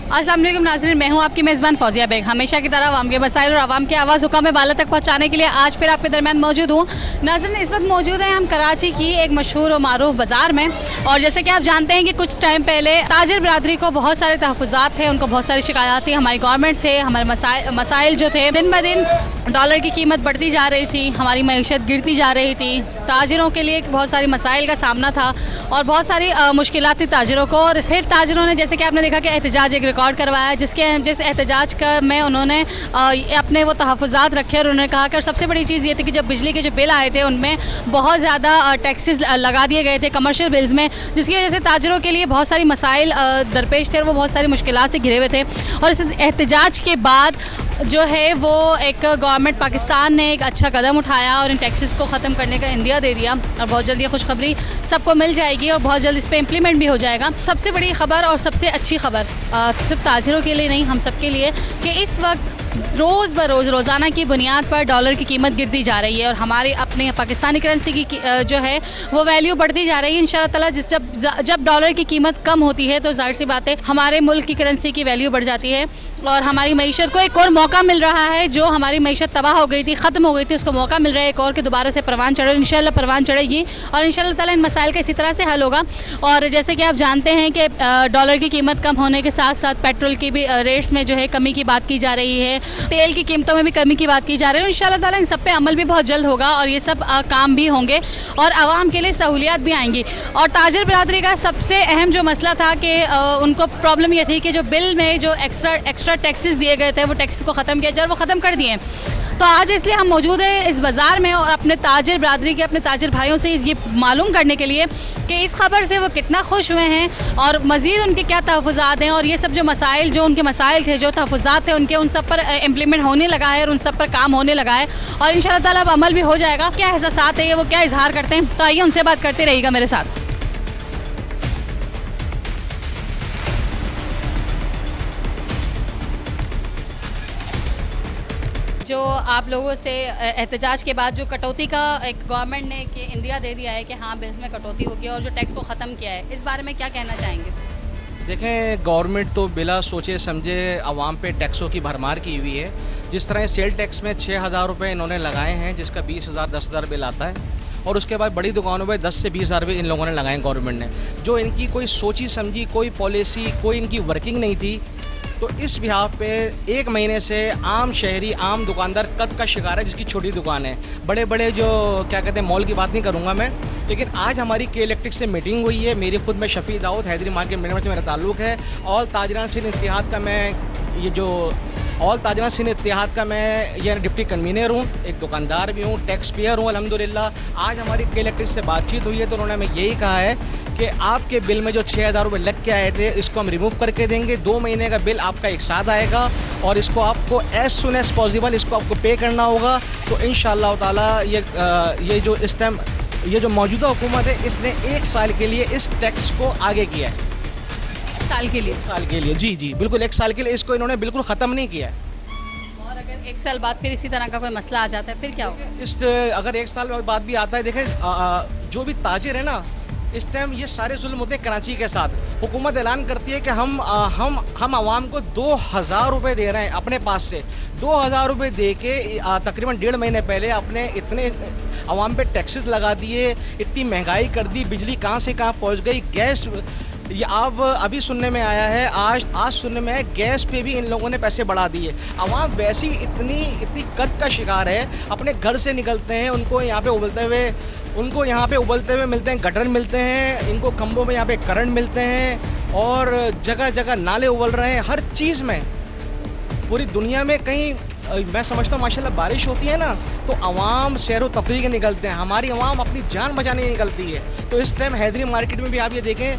अस्सलाम वालेकुम नाज़रीन, मैं हूं आपकी मेज़बान फौजिया बेग। हमेशा की तरह आवाम के मसाइल और आवाम की आवाज़ हुकाम बाला तक पहुंचाने के लिए आज फिर आपके दरमियान मौजूद हूं। नाज़रीन, इस वक्त मौजूद हैं हम कराची की एक मशहूर और मारूफ बाज़ार में। और जैसे कि आप जानते हैं कि कुछ टाइम पहले ताजिर बरादरी को बहुत सारे तहफ़्फ़ुज़ात थे, उनको बहुत सारी शिकायत थी हमारी गवर्नमेंट से। हमारे मसाइल जो थे, दिन ब दिन डॉलर की कीमत बढ़ती जा रही थी, हमारी मईशत गिरती जा रही थी, ताजिरों के लिए बहुत सारी मसाइल का सामना था और बहुत सारी मुश्किलात थी ताजिरों को। और फिर ताजिरों ने, जैसे कि आपने देखा कि एहतजाज एक रिकॉर्ड करवाया, जिस एहतजाज का में उन्होंने अपने वो तहफ़्फ़ुज़ात रखे और उन्होंने कहा कि, और सबसे बड़ी चीज़ ये थी कि जब बिजली के जो बिल आए थे उनमें बहुत ज़्यादा टैक्सेस लगा दिए गए थे कमर्शियल बिल्स में, जिसकी वजह से ताजिरों के लिए बहुत सारी मसाइल दरपेश थे और वो बहुत सारी मुश्किलात से घिरे हुए थे। और इस एहतजाज के बाद जो है वो एक गवर्नमेंट पाकिस्तान ने एक अच्छा कदम उठाया और इन टैक्सेस को ख़त्म करने का इंदिया दे दिया और बहुत जल्द ये खुशखबरी सबको मिल जाएगी और बहुत जल्द इस पर इम्प्लीमेंट भी हो जाएगा। सबसे बड़ी ख़बर और सबसे अच्छी ख़बर सिर्फ ताजिरों के लिए नहीं, हम सब के लिए, कि इस वक्त रोज़ ब रोज़ रोज़ाना की बुनियाद पर डॉलर की कीमत गिरती जा रही है और हमारे अपने पाकिस्तानी करेंसी की जो है वो वैल्यू बढ़ती जा रही है। इंशाअल्लाह ताला जब डॉलर की कीमत कम होती है तो जाहिर सी बात है हमारे मुल्क की करेंसी की वैल्यू बढ़ जाती है और हमारी मईशत को एक और मौका मिल रहा है। जो हमारी मईशत तबाह हो गई थी, ख़त्म हो गई थी, उसको मौका मिल रहा है एक और कि दोबारा से परवान चढ़े। इंशाअल्लाह परवान चढ़ेगी और इंशाअल्लाह ताला इन मसाइल का इसी तरह से हल होगा। और जैसे कि आप जानते हैं कि डॉलर की कीमत कम होने के साथ साथ पेट्रोल की भी रेट्स में जो है कमी की बात की जा रही है, तेल की कीमतों में भी कमी की बात की जा रही है। इंशाअल्लाह ताला इन सब पे अमल भी बहुत जल्द होगा और ये सब काम भी होंगे और आवाम के लिए सहूलियात भी आएंगी। और ताजिर बरादरी का सबसे अहम जो मसला था कि उनको प्रॉब्लम ये थी कि जो बिल में जो एक्स्ट्रा टैक्सेस दिए गए थे वो टैक्सेस को ख़त्म किया जाए, वो ख़त्म कर दिए। तो आज इसलिए हम मौजूद हैं इस बाज़ार में और अपने ताजिर बरादरी के अपने ताजिर भाइयों से ये मालूम करने के लिए कि इस खबर से वो कितना खुश हुए हैं और मज़ीद उनके क्या तहफ़्फ़ुज़ात हैं और ये सब जो उनके मसाइल थे, जो तहफ़्फ़ुज़ात थे उनके, उन सब पर इम्प्लीमेंट होने लगा है और उन सब पर काम होने लगा है और इंशाअल्लाह ताला अब अमल भी हो जाएगा। क्या एहसासात है, वो क्या इजहार करते हैं, तो आइए उनसे बात करते रहिएगा मेरे साथ। जो आप लोगों से एहतजाज के बाद जो कटौती का एक गवर्नमेंट ने कि इंदिया दे दिया है कि हाँ बिल्स में कटौती होगी और जो टैक्स को ख़त्म किया है, इस बारे में क्या कहना चाहेंगे? देखें, गवर्नमेंट तो बिला सोचे समझे आवाम पे टैक्सों की भरमार की हुई है। जिस तरह सेल टैक्स में 6,000 रुपये इन्होंने लगाए हैं, जिसका 20,000 10,000 बिल आता है, और उसके बाद बड़ी दुकानों पे 10 से 20,000 भी इन लोगों ने लगाए गवर्नमेंट ने। जो इनकी कोई सोची समझी कोई पॉलिसी, कोई इनकी वर्किंग नहीं थी। तो इस बिहाफ पे 1 महीने से आम शहरी, आम दुकानदार कर्ज का शिकार है, जिसकी छोटी दुकान है। बड़े बड़े जो क्या कहते हैं, मॉल की बात नहीं करूँगा मैं, लेकिन आज हमारी के इलेक्ट्रिक से मीटिंग हुई है। मेरी खुद में शफी दाऊद हैदरी मार्केट मैनेजमेंट से मेरा ताल्लुक़ है। ऑल ताजरान सिंध इत्तेहाद का मैं ये डिप्टी कन्वीनर हूँ, एक दुकानदार भी हूँ, टैक्स पेयर हूँ अल्हम्दुलिल्लाह। आज हमारी के इलेक्ट्रिक से बातचीत हुई है तो उन्होंने हमें यही कहा है कि आपके बिल में जो 6,000 रुपये लग के आए थे, इसको हम रिमूव करके देंगे। 2 महीने का बिल आपका एक साथ आएगा और इसको आपको एज सुन एज पॉसिबल इसको आपको पे करना होगा। तो इंशाअल्लाह ताला ये जो इस टाइम ये जो मौजूदा हुकूमत है, इसने 1 साल के लिए इस टैक्स को आगे किया है। 1 साल के लिए? 1 साल के लिए, जी बिल्कुल 1 साल के लिए इसको इन्होंने बिल्कुल ख़त्म नहीं किया है। और अगर 1 साल बाद फिर इसी तरह का कोई मसला आ जाता है फिर क्या होगा? अगर 1 साल बाद भी आता है, देखें जो भी ताजिर है ना, इस टाइम ये सारे जुल्म होते हैं कराची के साथ। हुकूमत ऐलान करती है कि हम आवाम को 2,000 रुपये दे रहे हैं अपने पास से। 2,000 रुपये दे के तकरीबन 1.5 महीने पहले अपने इतने आवाम पे टैक्सेस लगा दिए, इतनी महंगाई कर दी, बिजली कहाँ से कहाँ पहुँच गई, गैस, ये आप अभी सुनने में आया है, आज सुनने में आया गैस पे भी इन लोगों ने पैसे बढ़ा दिए। आवाम वैसी इतनी कर्ज का शिकार है, अपने घर से निकलते हैं, उनको यहाँ पे उबलते हुए मिलते हैं, गटर मिलते हैं, इनको खंभों में यहाँ पे करंट मिलते हैं और जगह जगह नाले उबल रहे हैं। हर चीज़ में पूरी दुनिया में कहीं मैं समझता हूँ माशाल्लाह बारिश होती है ना तो अवाम सैर व तफरीह के निकलते हैं, हमारी अवाम अपनी जान बचाने निकलती है। तो इस टाइम हैदरी मार्केट में भी आप ये देखें,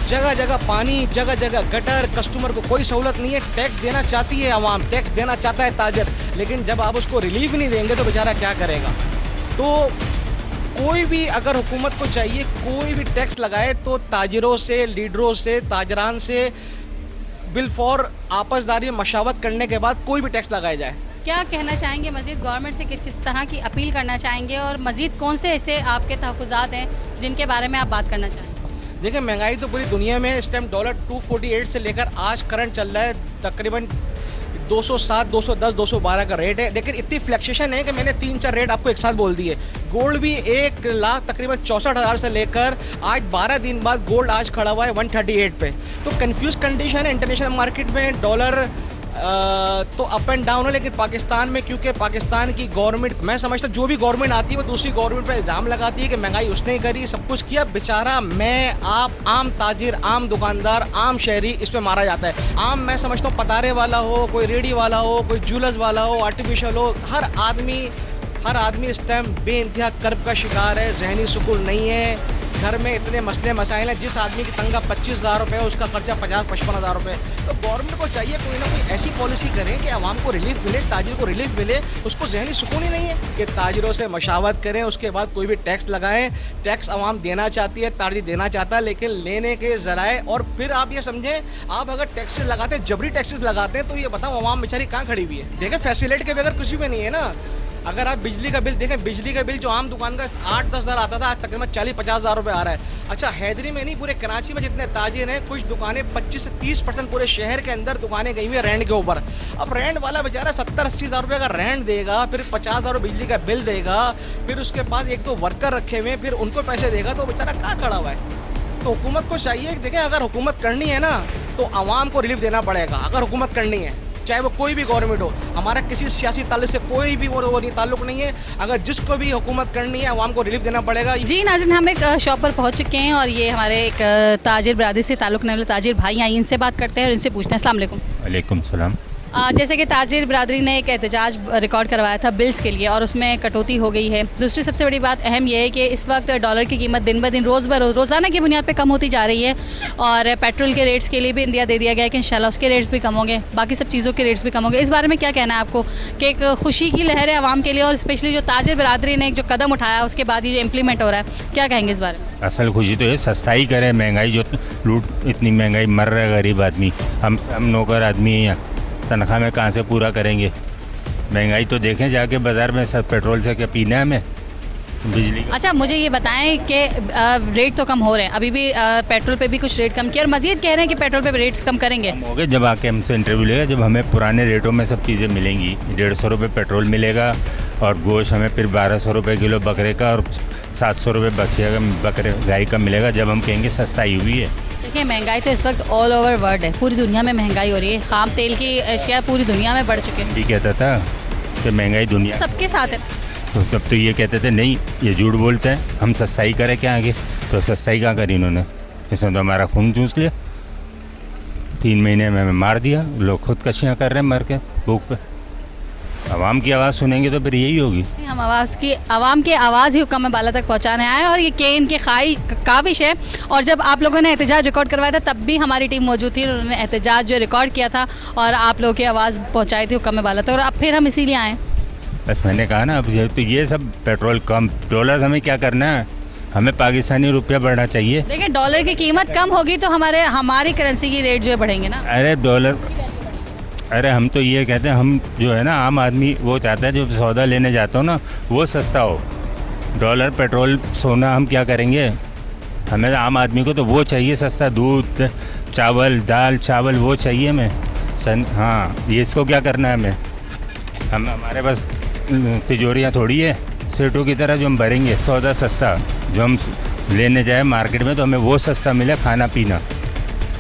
जगह जगह पानी, जगह जगह गटर, कस्टमर को कोई सहूलत नहीं है। टैक्स देना चाहती है अवाम, टैक्स देना चाहता है ताजर, लेकिन जब आप उसको रिलीफ नहीं देंगे तो बेचारा क्या करेगा। तो कोई भी अगर हुकूमत को चाहिए कोई भी टैक्स लगाए तो ताजिरों से, लीडरों से, ताजरान से बिल फॉर आपसदारी मशावत करने के बाद कोई भी टैक्स लगाया जाए। क्या कहना चाहेंगे मज़ीद, गवर्नमेंट से किस तरह की अपील करना चाहेंगे और मज़ीद कौन से ऐसे आपके तहफ़्फ़ुज़ात हैं जिनके बारे में आप बात करना चाहेंगे? देखिए महंगाई तो पूरी दुनिया में इस टाइम डॉलर 248 से लेकर आज करंट चल रहा है तकरीबन 207, 210, 212 का रेट है। लेकिन इतनी फ्लक्चुएशन है कि मैंने 3-4 रेट आपको एक साथ बोल दिए। गोल्ड भी 1 लाख तकरीबन 64,000 से लेकर आज 12 दिन बाद गोल्ड आज खड़ा हुआ है 138 पे। तो कंफ्यूज कंडीशन है इंटरनेशनल मार्केट में। डॉलर तो अप एंड डाउन है, लेकिन पाकिस्तान में क्योंकि पाकिस्तान की गवर्नमेंट, मैं समझता हूँ जो भी गवर्नमेंट आती है वो दूसरी गवर्नमेंट पर इल्ज़ाम लगाती है कि महंगाई उसने करी, सब कुछ किया। बेचारा मैं, आप, आम ताजिर, आम दुकानदार, आम शहरी इस पर मारा जाता है। आम मैं समझता हूँ पतारे वाला हो, कोई रेडी वाला हो, कोई ज्वेलर्स वाला हो, आर्टिफिशियल हो, हर आदमी इस टाइम बेइंतहा कर्ब का शिकार है। जहनी सुकून नहीं है, घर में इतने मसले मसाइल हैं। जिस आदमी की तनख्वाह 25,000 रुपये है उसका खर्चा 50-55,000 रुपये। तो गवर्नमेंट को चाहिए कोई ना कोई ऐसी पॉलिसी करें कि आवाम को रिलीफ मिले, ताजिर को रिलीफ मिले। उसको जहनी सुकून ही नहीं है कि ताजिरों से मशावत करें, उसके बाद कोई भी टैक्स लगाएं। टैक्स आवाम देना चाहती है, ताजिर देना चाहता है, लेकिन लेने के ज़राए। और फिर आप ये समझें, आप अगर टैक्सेस लगाते हैं, जबरी टैक्सेस लगाते हैं, तो ये बताओ आवाम बेचारी कहाँ खड़ी हुई है। देखें फैसिलिटी के बगैर कुछ भी नहीं है ना। अगर आप बिजली का बिल देखें, बिजली का बिल जो आम दुकान का 8-10 हज़ार आता था, आज तकरीबन 40-50 हज़ार रुपये आ रहा है। अच्छा हैदरी में नहीं, पूरे कराची में जितने ताजिर हैं, कुछ दुकानें 25 से 30% पूरे शहर के अंदर दुकानें गई हुई है रेंट के ऊपर। अब रेंट वाला बेचारा 70-80 हज़ार रुपये का रेंट देगा, फिर 50,000 बिजली का बिल देगा, फिर उसके बाद 1-2 वर्कर रखे हुए हैं, फिर उनको पैसे देगा, तो बेचारा कहाँ खड़ा हुआ है। तो हुकूमत को चाहिए, देखें अगर हुकूमत करनी है ना तो आवाम को रिलीफ देना पड़ेगा। अगर हुकूमत करनी है, चाहे वो कोई भी गवर्नमेंट हो, हमारा किसी सियासी ताल्लुक से कोई भी वो नहीं, ताल्लुक नहीं है। अगर जिसको भी हुकूमत करनी है, आवाम को रिलीफ देना पड़ेगा। जी नाज़रीन, हम एक शॉप पर पहुंच चुके हैं और ये हमारे एक ताजिर बरादरी से ताल्लुक़ रखने वाले ताजिर भाई आई, इनसे बात करते हैं और इनसे पूछते हैं। अस्सलाम वालेकुम। वालेकुम सलाम। जैसे कि ताजिर बरादरी ने एक एहतजाज रिकॉर्ड करवाया था बिल्स के लिए और उसमें कटौती हो गई है। दूसरी सबसे बड़ी बात अहम यह है कि इस वक्त डॉलर की कीमत दिन ब दिन रोज़ाना की बुनियाद पे कम होती जा रही है और पेट्रोल के रेट्स के लिए भी इंदिया दे दिया गया है कि इंशाल्लाह उसके रेट्स भी कम होंगे, बाकी सब चीज़ों के रेट्स भी कम होंगे। इस बारे में क्या कहना है आपको कि एक खुशी की लहर है आवाम के लिए और स्पेशली जो ताजिर बरादरी ने एक जो कदम उठाया उसके बाद ये जो इम्प्लीमेंट हो रहा है, क्या कहेंगे इस बारे में? असल खुशी तो ये सस्ताई करे, महंगाई जो लूट, इतनी महंगाई मर रहा है गरीब आदमी। हम नौकर आदमी हैं, तनख्वाह में कहाँ से पूरा करेंगे। महंगाई तो देखें जाके बाज़ार में, सब पेट्रोल से क्या पीना है हमें, बिजली का। अच्छा मुझे ये बताएं कि रेट तो कम हो रहे हैं, अभी भी पेट्रोल पे भी कुछ रेट कम किया और मज़ीद कह रहे हैं कि पेट्रोल पे रेट्स कम करेंगे। हो गए जब आके हमसे इंटरव्यू लेगा, जब हमें पुराने रेटों में सब चीज़ें मिलेंगी। 150 रुपये पेट्रोल मिलेगा और गोश्त हमें फिर 1200 रुपये किलो बकरे का और 700 रुपये बकरे गाय का मिलेगा, जब हम कहेंगे सस्ताई हुई है। देखिए महंगाई तो इस वक्त ऑल ओवर वर्ल्ड है, पूरी दुनिया में महंगाई हो रही है। खाम तेल की अशिया पूरी दुनिया में बढ़ चुके हैं। भी कहता था कि महंगाई दुनिया सबके साथ है, तो तब तो ये कहते थे नहीं ये झूठ बोलते हैं, हम सस्ताई करें क्या आगे। तो सस्ताई कहाँ करी इन्होंने, इसने तो हमारा खून चूस लिया। 3 महीने में हमें मार दिया। लोग खुदकशियाँ कर रहे हैं मर के भूख पे। आवाम की आवाज़ सुनेंगे तो फिर यही होगी। हम आवाम की आवाज़ ही हुक्म बाला तक पहुंचाने आए और ये केन के काविश है। और जब आप लोगों ने एहतजाज रिकॉर्ड करवाया था तब भी हमारी टीम मौजूद थी, उन्होंने एहतजाज जो रिकॉर्ड किया था और आप लोगों की आवाज़ पहुंचाई थी हुक्म बाला तक, और अब फिर हम इसीलिए आए। बस मैंने कहा ना, अब तो ये सब पेट्रोल कम, डॉलर हमें क्या करना है, हमें पाकिस्तानी रुपया बढ़ना चाहिए। देखिए डॉलर की कीमत कम होगी तो हमारी करेंसी की रेट जो है बढ़ेंगे ना। अरे डॉलर, अरे हम तो ये कहते हैं, हम जो है ना आम आदमी वो चाहता है जो सौदा लेने जाता हो ना वो सस्ता हो। डॉलर, पेट्रोल, सोना हम क्या करेंगे, हमें आम आदमी को तो वो चाहिए सस्ता। दूध, चावल, दाल चावल वो चाहिए हमें। हाँ, ये इसको क्या करना है हमें, हम हमारे पास तिजोरियाँ थोड़ी है सेठों की तरह जो हम भरेंगे। सौदा सस्ता जो हम लेने जाए मार्केट में तो हमें वो सस्ता मिले, खाना पीना।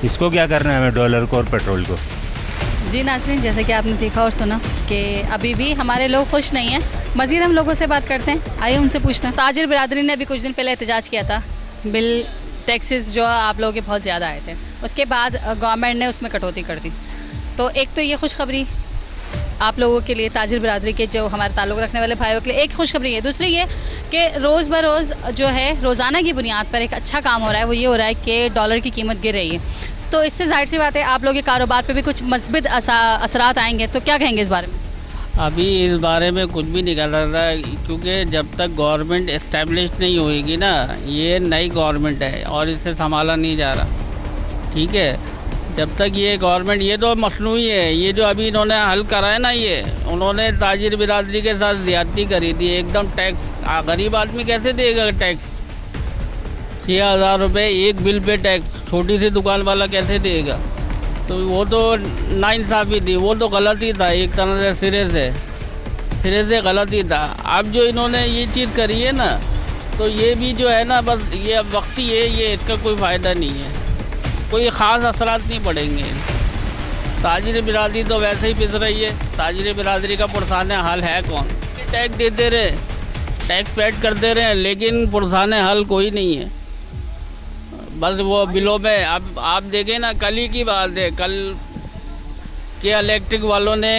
इसको क्या करना है हमें, डॉलर को और पेट्रोल को। जी नाज़रीन, जैसे कि आपने देखा और सुना कि अभी भी हमारे लोग खुश नहीं हैं। मज़ीद हम लोगों से बात करते हैं, आइए उनसे पूछते हैं। ताजिर बरादरी ने अभी कुछ दिन पहले एहतजाज किया था, बिल टैक्सेस जो आप लोगों के बहुत ज़्यादा आए थे, उसके बाद गवर्नमेंट ने उसमें कटौती कर दी। तो एक तो ये खुशखबरी आप लोगों के लिए, ताजिर बरादरी के जो हमारे ताल्लुक़ रखने वाले भाइयों के लिए एक खुशखबरी है। दूसरी ये कि रोज़ ब रोज़ जो है रोज़ाना की बुनियाद पर एक अच्छा काम हो रहा है, वो ये हो रहा है कि डॉलर की कीमत गिर रही है। तो इससे जाहिर सी बात है आप लोगों के कारोबार पे भी कुछ मज़बूत असरात आएंगे। तो क्या कहेंगे इस बारे में? अभी इस बारे में कुछ भी नहीं कह सकता, क्योंकि जब तक गवर्नमेंट इस्टेब्लिश नहीं होएगी ना, ये नई गवर्नमेंट है और इसे संभाला नहीं जा रहा। ठीक है, जब तक ये गवर्नमेंट, ये तो मसनूई है, ये जो अभी इन्होंने हल करा है ना, ये उन्होंने ताजिर बिरादरी के साथ ज़्यादती करी थी एकदम। टैक्स गरीब आदमी कैसे देगा टैक्स? 6,000 रुपये एक बिल पे टैक्स छोटी सी दुकान वाला कैसे देगा? तो वो तो नाइंसाफ़ी थी, वो तो गलत ही था एक तरह से, सिरे से गलत ही था। अब जो इन्होंने ये चीज़ करी है ना, तो ये भी जो है ना, बस ये अब वक्ती है, ये इसका कोई फ़ायदा नहीं है, कोई ख़ास असरात नहीं पड़ेंगे। ताजिर बिरादरी तो वैसे ही पिस रही है। ताजिर बिरादरी का पुरसाने हल है कौन? टैक्स देते रहे, टैक्स पेड करते रहे, लेकिन पुरसाने हल कोई नहीं है। बस वो बिलों में अब आप देखें ना, कल ही की बात है, कल के इलेक्ट्रिक वालों ने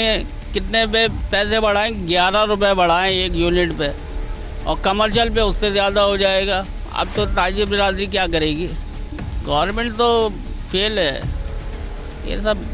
कितने पे पैसे बढ़ाए? 11 रुपये बढ़ाएँ एक यूनिट पे, और कमर्शियल पे उससे ज़्यादा हो जाएगा। अब तो ताजिर बिरादरी क्या करेगी? गवर्नमेंट तो फेल है, ये सब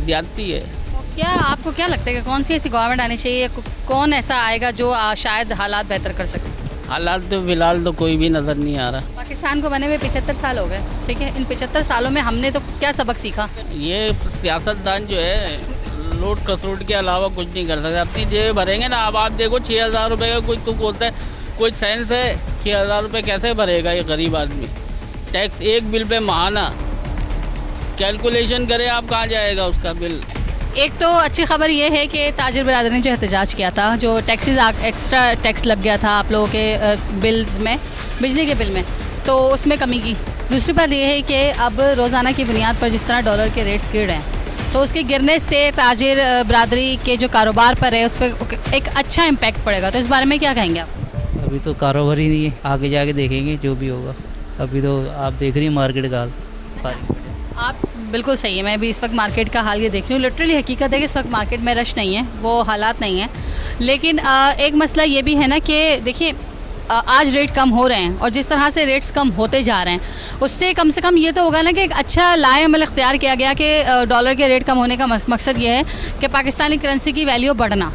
ज्यादती है। तो क्या आपको क्या लगता है कि कौन सी ऐसी गवर्नमेंट आनी चाहिए, कौन ऐसा आएगा जो शायद हालात बेहतर कर सके? हालात तो फिलहाल तो कोई भी नज़र नहीं आ रहा। पाकिस्तान को बने हुए 75 साल हो गए, ठीक है, इन 75 सालों में हमने तो क्या सबक सीखा? ये सियासतदान जो है लूट खसरूट के अलावा कुछ नहीं कर सकते, अपनी जेब भरेंगे ना। अब आप देखो 6,000 रुपये का कोई तुक होता है, कोई सेंस है? 6,000 रुपये कैसे भरेगा ये गरीब आदमी? टैक्स एक बिल पे महाना, कैलकुलेशन करे आप, कहाँ जाएगा उसका बिल? एक तो अच्छी खबर ये है कि ताजिर बिरादरी ने जो एहतजाज किया था, जो टैक्सेस एक्स्ट्रा टैक्स लग गया था आप लोगों के बिल्स में, बिजली के बिल में, तो उसमें कमी की। दूसरी बात ये है कि अब रोज़ाना की बुनियाद पर जिस तरह डॉलर के रेट्स गिर रहे हैं, तो उसके गिरने से ताजिर बिरादरी के जो कारोबार पर है उस पर एक अच्छा इम्पैक्ट पड़ेगा। तो इस बारे में क्या कहेंगे आप? अभी तो कारोबार ही नहीं है, आगे जाके देखेंगे जो भी होगा। अभी तो आप देख रही हैं मार्केट का हाल। आप बिल्कुल सही है, मैं भी इस वक्त मार्केट का हाल ये देख रही हूँ। लिटरली हकीकत है कि इस वक्त मार्केट में रश नहीं है, वो हालात नहीं है। लेकिन एक मसला ये भी है ना कि देखिए आज रेट कम हो रहे हैं, और जिस तरह से रेट्स कम होते जा रहे हैं उससे कम से कम ये तो होगा ना कि एक अच्छा लाएअमल इख्तियार किया गया कि डॉलर के रेट कम होने का मकसद ये है कि पाकिस्तानी करेंसी की वैल्यू बढ़ना,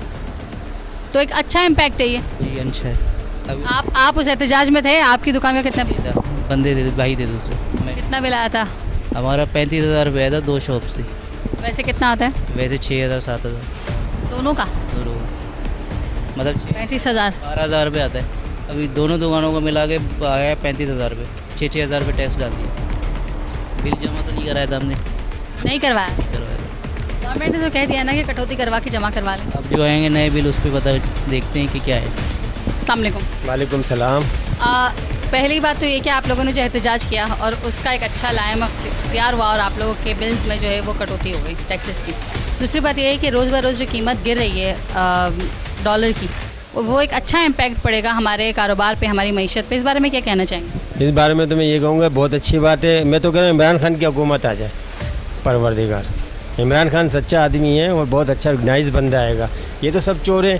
तो एक अच्छा इम्पैक्ट है ये। जी अच्छा है। अभी आप उस एहतजाज में थे? आपकी दुकान का कितना बिल था? बंदे दे भाई दे दूसरे मैं, कितना बिल आया था? हमारा 35,000 रुपये था 2 शॉप से। वैसे कितना आता है? वैसे 6,000 7,000 दोनों का? दोनों का। मतलब 35,000। 12,000 रुपये आता है। अभी दोनों दुकानों को मिला के आया 35,000 रुपये। 6,000 रुपये टैक्स डाल दिया। बिल जमा तो नहीं कराया था हमने, नहीं करवाया? करवाया था। गवर्नमेंट ने तो कह दिया ना कि कटौती करवा के जमा करवा लें। अब जो आएंगे नए बिल उस पर पता देखते हैं कि क्या है। अस्सलाम वालेकुम। वालेकुम सलाम। पहली बात तो ये कि आप लोगों ने जो एहतजाज किया और उसका एक अच्छा लाएम इख्तियार हुआ, और आप लोगों के बिल्स में जो है वो कटौती हो गई टैक्सेस की। दूसरी बात ये है कि रोज़ ब रोज़ जो कीमत गिर रही है डॉलर की, वो एक अच्छा इम्पैक्ट पड़ेगा हमारे कारोबार पे, हमारी मईशत पे। इस बारे में क्या कहना चाहेंगे? इस बारे में तो मैं ये कहूँगा बहुत अच्छी बात है। मैं तो कह रहा हूँ इमरान खान की हुकूमत आ जाए, परवरदिगार। इमरान खान सच्चा आदमी है और बहुत अच्छा नाइस बंदा आएगा। ये तो सब चोर हैं,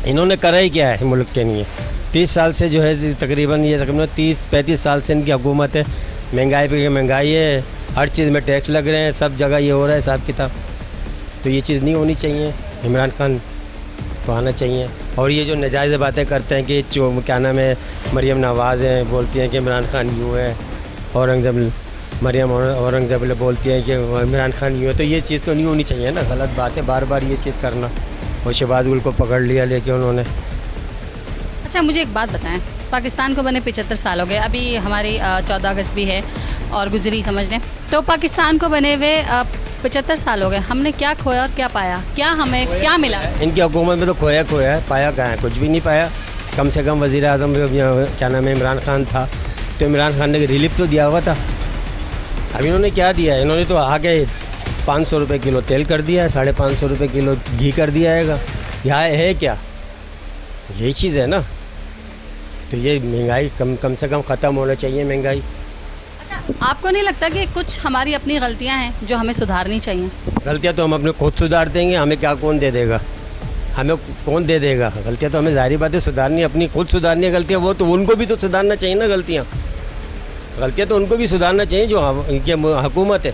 इन्होंने करा ही क्या है मुल्क के लिए? 30 साल से जो है तकरीबन 30-35 साल से इनकी हुकूमत है। महंगाई पे महंगाई है, हर चीज़ में टैक्स लग रहे हैं, सब जगह ये हो रहा है हिसाब किताब। तो ये चीज़ नहीं होनी चाहिए, इमरान खान को आना चाहिए। और ये जो नाजायज़ बातें करते हैं कि क्या नाम है, मरियम नवाज़ हैं, बोलती हैं कि इमरान खान यूँ है, मरियम औरंगजेब बोलती हैं कि इमरान खान यूँ है, तो ये चीज़ तो नहीं होनी चाहिए ना, गलत बात है बार बार ये चीज़ करना। और शहबाज गुल को पकड़ लिया लेके उन्होंने। अच्छा मुझे एक बात बताएं, पाकिस्तान को बने 75 साल हो गए, अभी हमारी 14 अगस्त भी है और गुजरी समझ लें, तो पाकिस्तान को बने हुए 75 साल हो गए, हमने क्या खोया और क्या पाया? क्या हमें क्या मिला? इनकी हुकूमत में तो खोया है, पाया कहाँ है? कुछ भी नहीं पाया। कम से कम वज़ीर आज़म क्या नाम है इमरान खान था, तो इमरान खान ने रिलीफ तो दिया हुआ था। अब इन्होंने क्या दिया? इन्होंने तो आगे 500 रुपये किलो तेल कर दिया है, 550 रुपये किलो घी कर दिया है। यहाँ है क्या? यही चीज़ है ना। तो ये महंगाई कम से कम ख़त्म होना चाहिए महंगाई। अच्छा आपको नहीं लगता कि कुछ हमारी अपनी गलतियां हैं जो हमें सुधारनी चाहिए? गलतियाँ तो हम अपने खुद सुधार देंगे, हमें क्या कौन दे देगा? हमें कौन दे देगा? गलतियाँ तो हमें ज़ाहिर बात है सुधारनी, अपनी खुद सुधारनी है गलतियाँ। वो तो उनको भी तो सुधारना चाहिए ना गलतियाँ तो उनको भी सुधारना चाहिए। जो इनकी हुकूमत है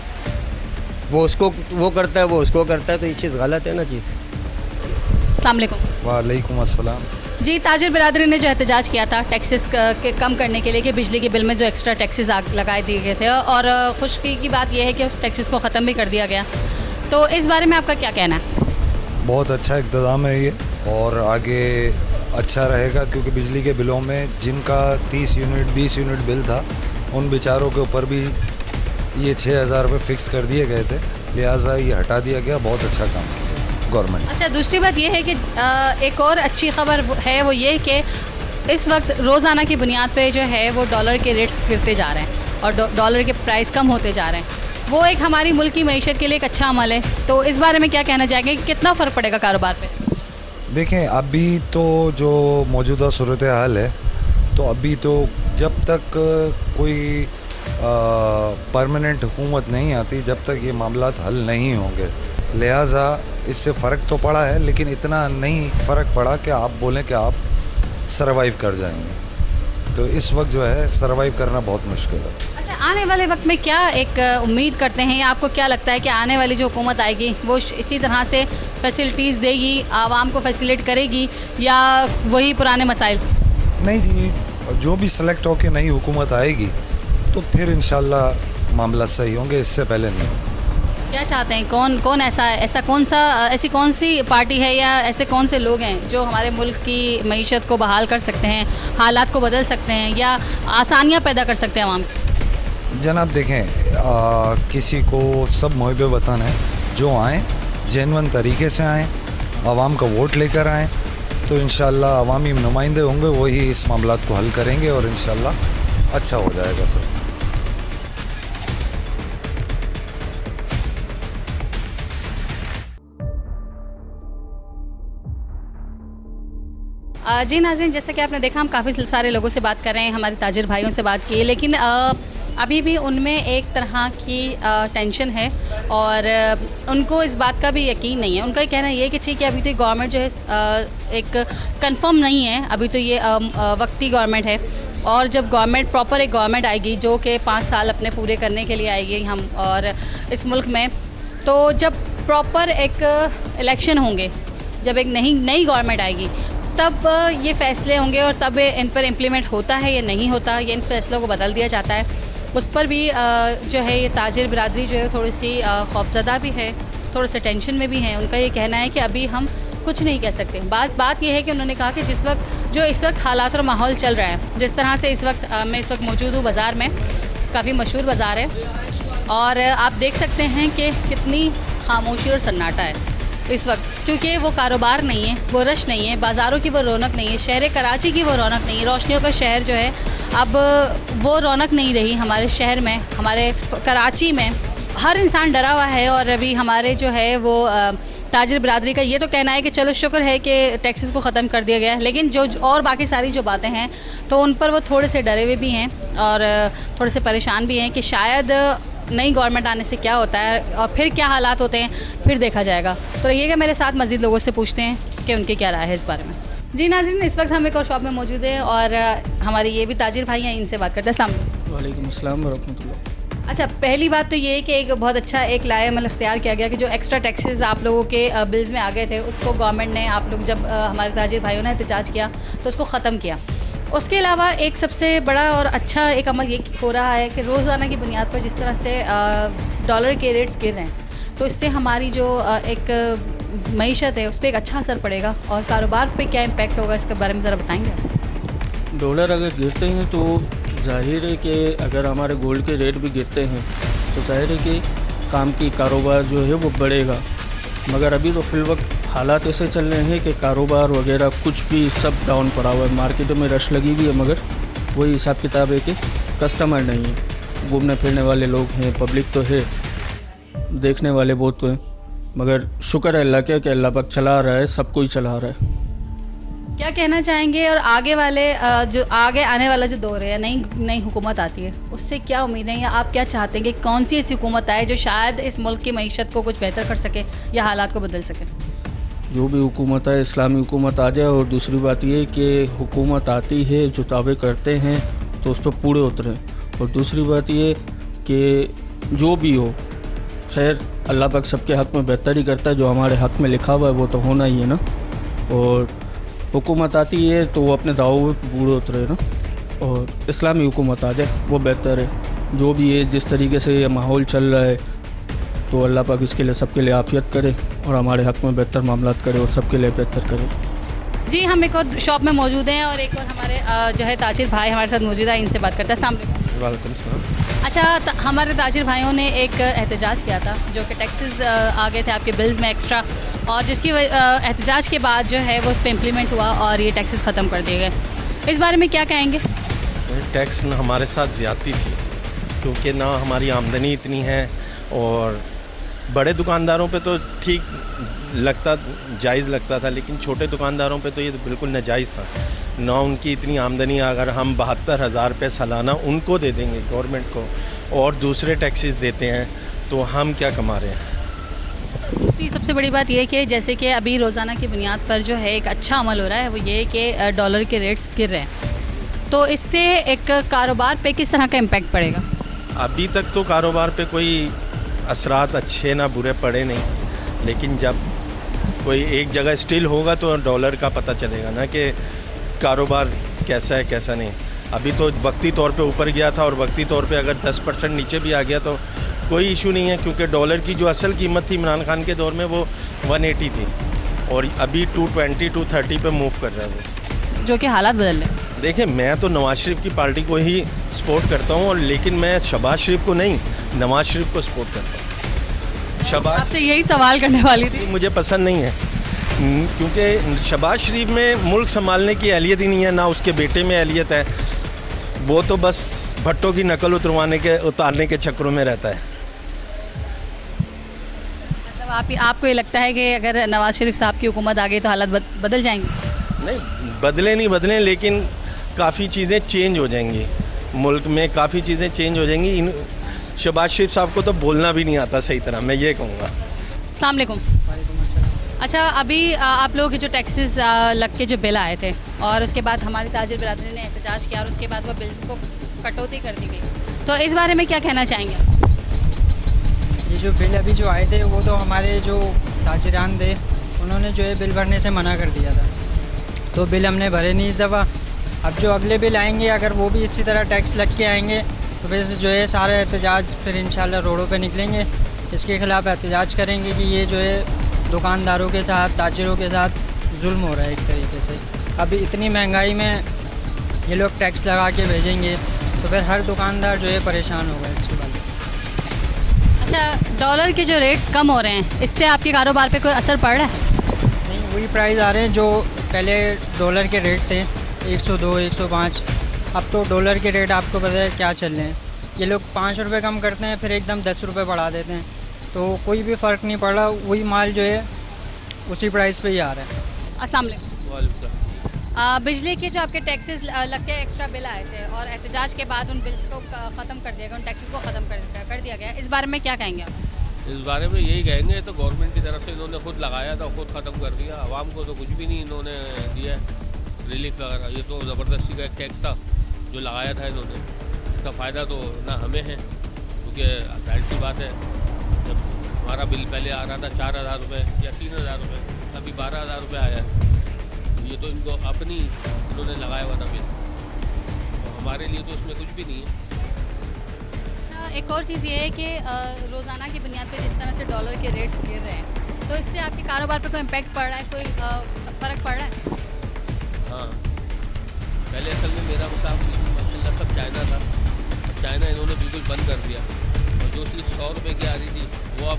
वो उसको वो करता है, वो उसको करता है, तो ये चीज़ गलत है ना चीज़। अस्सलाम वालेकुम। वालेकुम अस्सलाम। जी ताजिर बिरादरी ने जो एहतजाज किया था टैक्सेस के कम करने के लिए कि बिजली के बिल में जो एक्स्ट्रा टैक्सेस लगाए दिए गए थे, और खुशी की बात यह है कि उस टैक्सेस को ख़त्म भी कर दिया गया, तो इस बारे में आपका क्या कहना है? बहुत अच्छा इक़्तिदाम है ये, और आगे अच्छा रहेगा, क्योंकि बिजली के बिलों में जिनका 30 यूनिट 20 यूनिट बिल था उन बेचारों के ऊपर भी ये 6,000 रुपये फ़िक्स कर दिए गए थे, लिहाजा ये हटा दिया गया। बहुत अच्छा काम किया गवर्नमेंट। अच्छा, दूसरी बात ये है कि एक और अच्छी खबर है, वो ये कि इस वक्त रोज़ाना की बुनियाद पे जो है वो डॉलर के रेट्स गिरते जा रहे हैं और डॉलर के प्राइस कम होते जा रहे हैं। वो एक हमारी मुल्क की मईशत के लिए एक अच्छा अमल है। तो इस बारे में क्या कहना चाहेंगे कि कितना फ़र्क पड़ेगा कारोबार पे? देखें, अभी तो जो मौजूदा सूरत हाल है, तो अभी तो जब तक कोई परमानेंट हुकूमत नहीं आती, जब तक ये मामलात हल नहीं होंगे, लिहाजा इससे फ़र्क तो पड़ा है, लेकिन इतना नहीं फ़र्क पड़ा कि आप बोलें कि आप सरवाइव कर जाएंगे। तो इस वक्त जो है सरवाइव करना बहुत मुश्किल है। अच्छा, आने वाले वक्त में क्या एक उम्मीद करते हैं, आपको क्या लगता है कि आने वाली जो हुकूमत आएगी वो इसी तरह से फैसिलिटीज़ देगी, आवाम को फैसिलिटेट करेगी, या वही पुराने मसाइल? नहीं जी, जो भी सेलेक्ट होकर नई हुकूमत आएगी तो फिर इंशाल्लाह मामला सही होंगे, इससे पहले नहीं। क्या चाहते हैं, कौन ऐसी कौन सी पार्टी है या ऐसे कौन से लोग हैं जो हमारे मुल्क की मईशत को बहाल कर सकते हैं, हालात को बदल सकते हैं या आसानियाँ पैदा कर सकते हैं आवाम की? जनाब देखें, किसी को सब मुहिब वतन है, जो आएँ जेन्युइन तरीके से आएँ, आवाम का वोट लेकर आएँ, तो इंशाल्लाह अवामी नुमाइंदे होंगे, वही इस मामलात को हल करेंगे और इंशाल्लाह अच्छा हो जाएगा सब। जी नाज़रीन, जैसे कि आपने देखा हम काफ़ी सारे लोगों से बात कर रहे हैं, हमारे ताजिर भाइयों से बात की, लेकिन अभी भी उनमें एक तरह की टेंशन है और उनको इस बात का भी यकीन नहीं है। उनका ये कहना ये है कि ठीक है, अभी तो गवर्नमेंट जो है एक कंफर्म नहीं है, अभी तो ये वक्ती गवर्नमेंट है, और जब गवर्नमेंट प्रॉपर एक गवर्नमेंट आएगी जो कि 5 साल अपने पूरे करने के लिए आएगी हम और इस मुल्क में, तो जब प्रॉपर एक इलेक्शन होंगे, जब एक नई गवर्नमेंट आएगी, तब ये फ़ैसले होंगे और तब इन पर इम्प्लीमेंट होता है या नहीं होता, ये इन फैसलों को बदल दिया जाता है। उस पर भी जो है ये ताजिर बिरादरी जो है थोड़ी सी खौफज़दा भी है, थोड़े से टेंशन में भी हैं। उनका ये कहना है कि अभी हम कुछ नहीं कह सकते। बात ये है कि उन्होंने कहा कि इस वक्त हालात और माहौल चल रहा है, जिस तरह से मैं इस वक्त मौजूद हूँ बाज़ार में, काफ़ी मशहूर बाज़ार है, और आप देख सकते हैं कि कितनी खामोशी और सन्नाटा है इस वक्त, क्योंकि वो कारोबार नहीं है, वो रश नहीं है, बाज़ारों की वो रौनक नहीं है, शहर कराची की वो रौनक नहीं है, रोशनियों का शहर जो है अब वो रौनक नहीं रही हमारे शहर में, हमारे कराची में। हर इंसान डरा हुआ है और अभी हमारे जो है वो ताजिर बिरादरी का ये तो कहना है कि चलो शुक्र है कि टैक्सेस को ख़त्म कर दिया गया है, लेकिन जो और बाकी सारी जो बातें हैं तो उन पर वो थोड़े से डरे हुए भी हैं और थोड़े से परेशान भी हैं कि शायद नई गवर्नमेंट आने से क्या होता है और फिर क्या हालात होते हैं, फिर देखा जाएगा। तो रहिएगा मेरे साथ, मज़ीद लोगों से पूछते हैं कि उनकी क्या राय है इस बारे में। जी नाज़रीन, इस वक्त हम एक और शॉप में मौजूद हैं और हमारे ये भी ताजिर भाई हैं, इनसे बात करते हैं। अस्सलाम वालेकुम। वालेकुम अस्सलाम व रहमतुल्लाह। अच्छा, पहली बात तो ये है कि एक बहुत अच्छा एक लाएअमल इख्तियार किया गया कि जो एक्स्ट्रा टैक्सेस आप लोगों के बिल्स में आ गए थे, उसको गवर्नमेंट ने, आप लोग जब हमारे ताजिर भाइयों ने एहतजाज किया तो उसको ख़त्म किया। उसके अलावा एक सबसे बड़ा और अच्छा एक अमल ये हो रहा है कि रोज़ाना की बुनियाद पर जिस तरह से डॉलर के रेट्स गिर रहे हैं, तो इससे हमारी जो एक मईशत है उस पर एक अच्छा असर पड़ेगा और कारोबार पे क्या इम्पेक्ट होगा, इसके बारे में ज़रा बताएंगे। डॉलर अगर गिरते हैं तो जाहिर है कि अगर हमारे गोल्ड के रेट भी गिरते हैं तो जाहिर है कि काम की कारोबार जो है वो बढ़ेगा, मगर अभी तो फिलवक्त हालात ऐसे चल रहे हैं कि कारोबार वगैरह कुछ भी सब डाउन पड़ा हुआ है। मार्केटों में रश लगी हुई है, मगर वही हिसाब किताब है कि कस्टमर नहीं है। घूमने फिरने वाले लोग हैं, पब्लिक तो है, देखने वाले बहुत तो हैं, मगर शुक्र है अल्लाह के कि अल्लाह पाक चला रहा है, सब कोई चला रहा है। क्या कहना चाहेंगे, और आगे वाले जो आगे आने वाला जो दौर है, नई हुकूमत आती है, उससे क्या उम्मीदें हैं या आप क्या चाहते हैं कि कौन सी ऐसी हुकूमत आए जो शायद इस मुल्क की मईशत को कुछ बेहतर कर सके या हालात को बदल सके? जो भी हुकूमत है, इस्लामी हुकूमत आ जाए। और दूसरी बात ये कि हुकूमत आती है, जो दावे करते हैं तो उस पर पूरे उतरें। और दूसरी बात ये कि जो भी हो, खैर अल्लाह पाक सबके हक़ में बेहतर ही करता है, जो हमारे हक़ में लिखा हुआ है वो तो होना ही है ना। और हुकूमत आती है तो वो अपने दावों पर पूरे उतरे ना, और इस्लामी हुकूमत आ जाए वो बेहतर है। जो भी है, जिस तरीके से ये माहौल चल रहा है, तो अल्लाह पाक इसके लिए सबके लिए आफियत करे और हमारे हक़ में बेहतर मामलात करे और सबके लिए बेहतर करे। जी हम एक और शॉप में मौजूद हैं और एक और हमारे जो है ताजिर भाई हमारे साथ मौजूद है, इनसे बात करते हैं। अस्सलाम वालेकुम। वालेकुम सलाम। अच्छा हमारे ताजिर भाइयों ने एक एहतजाज किया था जो कि टैक्सेस आ गए थे आपके बिल्स में एक्स्ट्रा, और जिसकी एहतजाज के बाद जो है वो उस पर इम्प्लीमेंट हुआ और ये टैक्सेस ख़त्म कर दिए गए। इस बारे में क्या कहेंगे? टैक्स न हमारे साथ ज़्यादती थी, क्योंकि ना हमारी आमदनी इतनी है, और बड़े दुकानदारों पे तो ठीक लगता, जायज़ लगता था, लेकिन छोटे दुकानदारों पे तो ये बिल्कुल नाजायज़ था। ना उनकी इतनी आमदनी, अगर हम 72,000 रुपये सालाना उनको दे देंगे गवर्नमेंट को और दूसरे टैक्सेस देते हैं, तो हम क्या कमा रहे हैं। दूसरी सबसे बड़ी बात यह है कि जैसे कि अभी रोज़ाना की बुनियाद पर जो है एक अच्छा अमल हो रहा है, वो ये है कि डॉलर के रेट्स गिर रहे हैं, तो इससे एक कारोबार पे किस तरह का इम्पैक्ट पड़ेगा? अभी तक तो कारोबार पे कोई असरात अच्छे ना बुरे पड़े नहीं, लेकिन जब कोई एक जगह स्टिल होगा तो डॉलर का पता चलेगा ना कि कारोबार कैसा है कैसा नहीं। अभी तो वक्ती तौर पे ऊपर गया था, और वक्ती तौर पे अगर 10% नीचे भी आ गया तो कोई इशू नहीं है, क्योंकि डॉलर की जो असल कीमत थी इमरान खान के दौर में वो 180 थी, और अभी 220 230 पे मूव कर रहा है वो, जो कि हालात बदल रहे हैं। देखिए मैं तो नवाज शरीफ की पार्टी को ही सपोर्ट करता हूँ, और लेकिन मैं शहबाज शरीफ को नहीं, नवाज शरीफ को सपोर्ट करता हूँ। शहबाज आपसे यही सवाल करने वाली थी। मुझे पसंद नहीं है, क्योंकि शहबाज शरीफ में मुल्क संभालने की अहलियत ही नहीं है, ना उसके बेटे में अहलियत है, वो तो बस भट्टों की नकल उतारने के चक्करों में रहता है। मतलब आपको ये लगता है कि अगर नवाज शरीफ साहब की हुकूमत आ गई तो हालात बदल जाएंगे? नहीं बदले, लेकिन काफ़ी चीज़ें चेंज हो जाएंगी, मुल्क में काफ़ी चीज़ें चेंज हो जाएंगी। शहबाज शरीफ साहब को तो बोलना भी नहीं आता सही तरह, मैं ये कहूँगा। अस्सलाम वालेकुम। अच्छा अभी आप लोगों के जो टैक्सेस लग के जो बिल आए थे, और उसके बाद हमारी ताजिर बिरादरी ने एहतजाज किया, और उसके बाद वो बिल्स को कटौती कर दी गई, तो इस बारे में क्या कहना चाहेंगे? ये जो बिल अभी जो आए थे वो तो हमारे जो ताजिरान थे उन्होंने जो है बिल भरने से मना कर दिया था, तो बिल हमने भरे नहीं इस दफ़ा। अब जो अगले बिल आएंगे अगर वो भी इसी तरह टैक्स लग के आएंगे तो फिर जो है सारा एहतजाज फिर इंशाल्लाह रोडों पे निकलेंगे, इसके ख़िलाफ़ एहतजाज करेंगे कि ये जो है दुकानदारों के साथ, ताजिरों के साथ जुल्म हो रहा है एक तरीके से। अभी इतनी महंगाई में ये लोग टैक्स लगा के भेजेंगे तो फिर हर दुकानदार जो है परेशान होगा इसके वजह से। अच्छा डॉलर के जो रेट्स कम हो रहे हैं, इससे आपके कारोबार पे कोई असर पड़ रहा है? नहीं, वही प्राइस आ रहे हैं जो पहले डॉलर के रेट थे 102 105, अब तो डॉलर के रेट आपको पता है क्या चल रहे हैं। ये लोग 5 रुपये कम करते हैं फिर एकदम 10 रुपये बढ़ा देते हैं, तो कोई भी फ़र्क नहीं पड़ रहा, वही माल जो है उसी प्राइस पे ही आ रहा है। अस्सलाम वालेकुम। बिजली के जो आपके टैक्सेस लग के एक्स्ट्रा बिल आए थे और एहतजाज के बाद उन बिल्स को ख़त्म कर दिया गया, उन टैक्सेस को ख़त्म कर दिया गया, इस बारे में क्या कहेंगे आप? इस बारे में यही कहेंगे, तो गवर्नमेंट की तरफ से इन्होंने खुद लगाया था, खुद ख़त्म कर दिया, आवाम को तो कुछ भी नहीं इन्होंने दिया रिलीफ वगैरह। ये तो ज़बरदस्ती का एक टैक्स था जो लगाया था इन्होंने, इसका फ़ायदा तो ना हमें है, क्योंकि जाहिर सी बात है जब हमारा बिल पहले आ रहा था 4,000 रुपये या 3,000 रुपये, अभी 12,000 रुपये आया है, तो ये तो इनको अपनी इन्होंने लगाया हुआ था बिल, तो हमारे लिए तो इसमें कुछ भी नहीं है। एक और चीज़ ये है कि रोज़ाना की बुनियाद पे जिस तरह से डॉलर के रेट्स गिर रहे हैं, तो इससे आपके कारोबार पे कोई इम्पैक्ट पड़ रहा है, कोई फ़र्क पड़ रहा है? हाँ, पहले असल में मेरा मुकाबला सब चाइना था, अब चाइना इन्होंने बिल्कुल बंद कर दिया, और जो चीज़ 100 रुपये की आ रही थी वो अब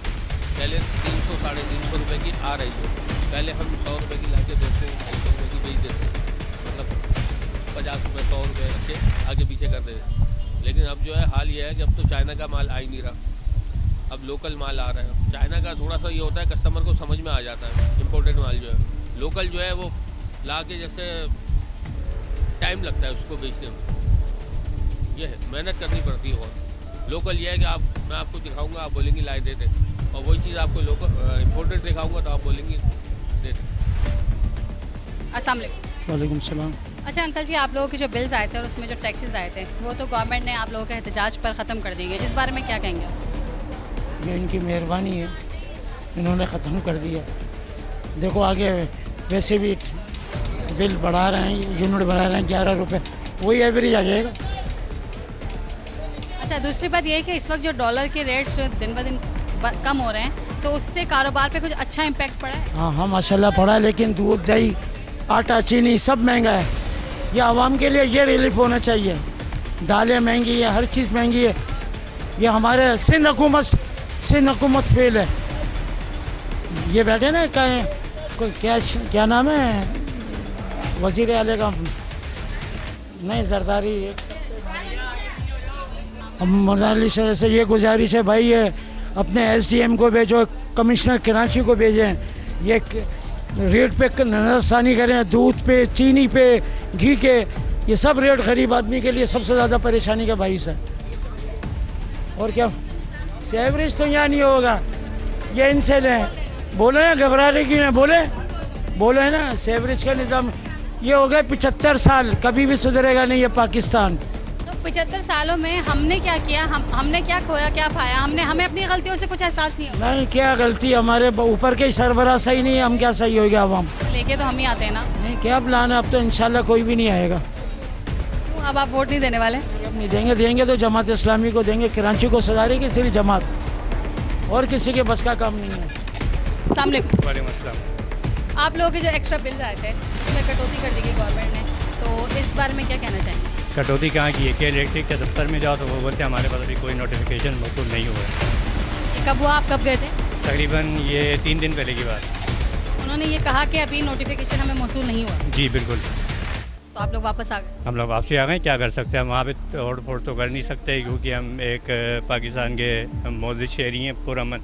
पहले 300 साढ़े 300 रुपये की आ रही थी। पहले हम 100 रुपये की ला के 200 रुपये की बेच देते, मतलब 50 रुपये 100 रुपये अच्छे आगे पीछे कर देते। लेकिन अब जो है हाल ये है कि अब तो चाइना का माल आ ही नहीं रहा, अब लोकल माल आ रहा है। चाइना का थोड़ा सा ये होता है कस्टमर को समझ में आ जाता है, इम्पोर्टेड माल जो है, लोकल जो है वो ला के जैसे टाइम लगता है उसको बेचने में, ये है मेहनत करनी पड़ती है। और लोकल ये है कि मैं आपको दिखाऊंगा, आप बोलेंगे लाए दे दे, और वही चीज़ आपको लोकल इम्पोर्टेड दिखाऊंगा तो आप बोलेंगे दे दे। अस्सलाम वालेकुम। वालेकुम सलाम। अच्छा अंकल जी, आप लोगों के जो बिल्स आए थे और उसमें जो टैक्सेस आए थे वो तो गवर्नमेंट ने आप लोगों के एहतजाज पर ख़त्म कर दिए, इस बारे में क्या कहेंगे आप? ये इनकी मेहरबानी है, इन्होंने ख़त्म कर दिया। देखो आगे वैसे भी बिल बढ़ा रहे हैं, यूनिट बढ़ा रहे हैं 11 रुपये, वही एवरेज आ जाएगा। अच्छा दूसरी बात ये है कि इस वक्त जो डॉलर के रेट्स जो दिन ब दिन कम हो रहे हैं, तो उससे कारोबार पे कुछ अच्छा इम्पैक्ट पड़ा है? हाँ हाँ माशाल्लाह पड़ा है, लेकिन दूध दही आटा चीनी सब महंगा है। ये आवाम के लिए ये रिलीफ होना चाहिए। दालें महंगी है, हर चीज़ महंगी है। ये हमारे सिंध हुकूमत फेल है। ये बैठे ना कहें क्या नाम है वज़ीर आले का, नहीं जरदारी। हम मरदाली से ये गुजारिश है भाई, ये अपने SDM को भेजो, कमिश्नर कराची को भेजें, ये रेट पे नजरसानी करें, दूध पे, चीनी पे, घी के, ये सब रेट गरीब आदमी के लिए सबसे ज़्यादा परेशानी का बाइस है। और क्या सेवरेज तो यहाँ नहीं होगा, ये इनसे लें। बोले ना घबरा रही कि मैं बोले ना सेवरेज का निज़ाम ये हो गया 75 साल, कभी भी सुधरेगा नहीं ये पाकिस्तान। तो 75 सालों में हमने क्या किया, हमने क्या खोया क्या पाया, हमें अपनी गलतियों से कुछ एहसास नहीं होगा। नहीं, क्या गलती, हमारे ऊपर के सरबराह सही नहीं है, हम क्या सही हो गया आवाम लेके तो हम ही आते हैं ना। नहीं, क्या प्लान है, अब तो इंशाल्लाह कोई भी नहीं आएगा। क्यों, अब आप वोट नहीं देने वाले? अब नहीं देंगे तो जमात इस्लामी को देंगे। कराची को सुधारेगी सिर्फ जमात, और किसी के बस का काम नहीं है। अस्सलाम वालेकुम। आप लोगों के जो एक्स्ट्रा बिल आए थे उसमें कटौती कर दी गई गवर्नमेंट ने, तो इस बारे में क्या कहना चाहेंगे? कटौती कहाँ की है कि इलेक्ट्रिक के दफ्तर में जाओ तो वो बोलते हैं हमारे पास अभी कोई नोटिफिकेशन मौसूल नहीं हुआ है। ये कब हुआ, आप कब गए थे? तकरीबन ये 3 दिन पहले की बात। उन्होंने ये कहा कि अभी नोटिफिकेशन हमें मौसूल नहीं हुआ। जी बिल्कुल। तो आप लोग वापस आ गए? हम लोग वापसी आ गए, क्या कर सकते हैं, हम वहाँ पे तोड़ फोड़ तो कर नहीं सकते क्योंकि हम एक पाकिस्तान के मोजिद शहरी हैं पुरअमन।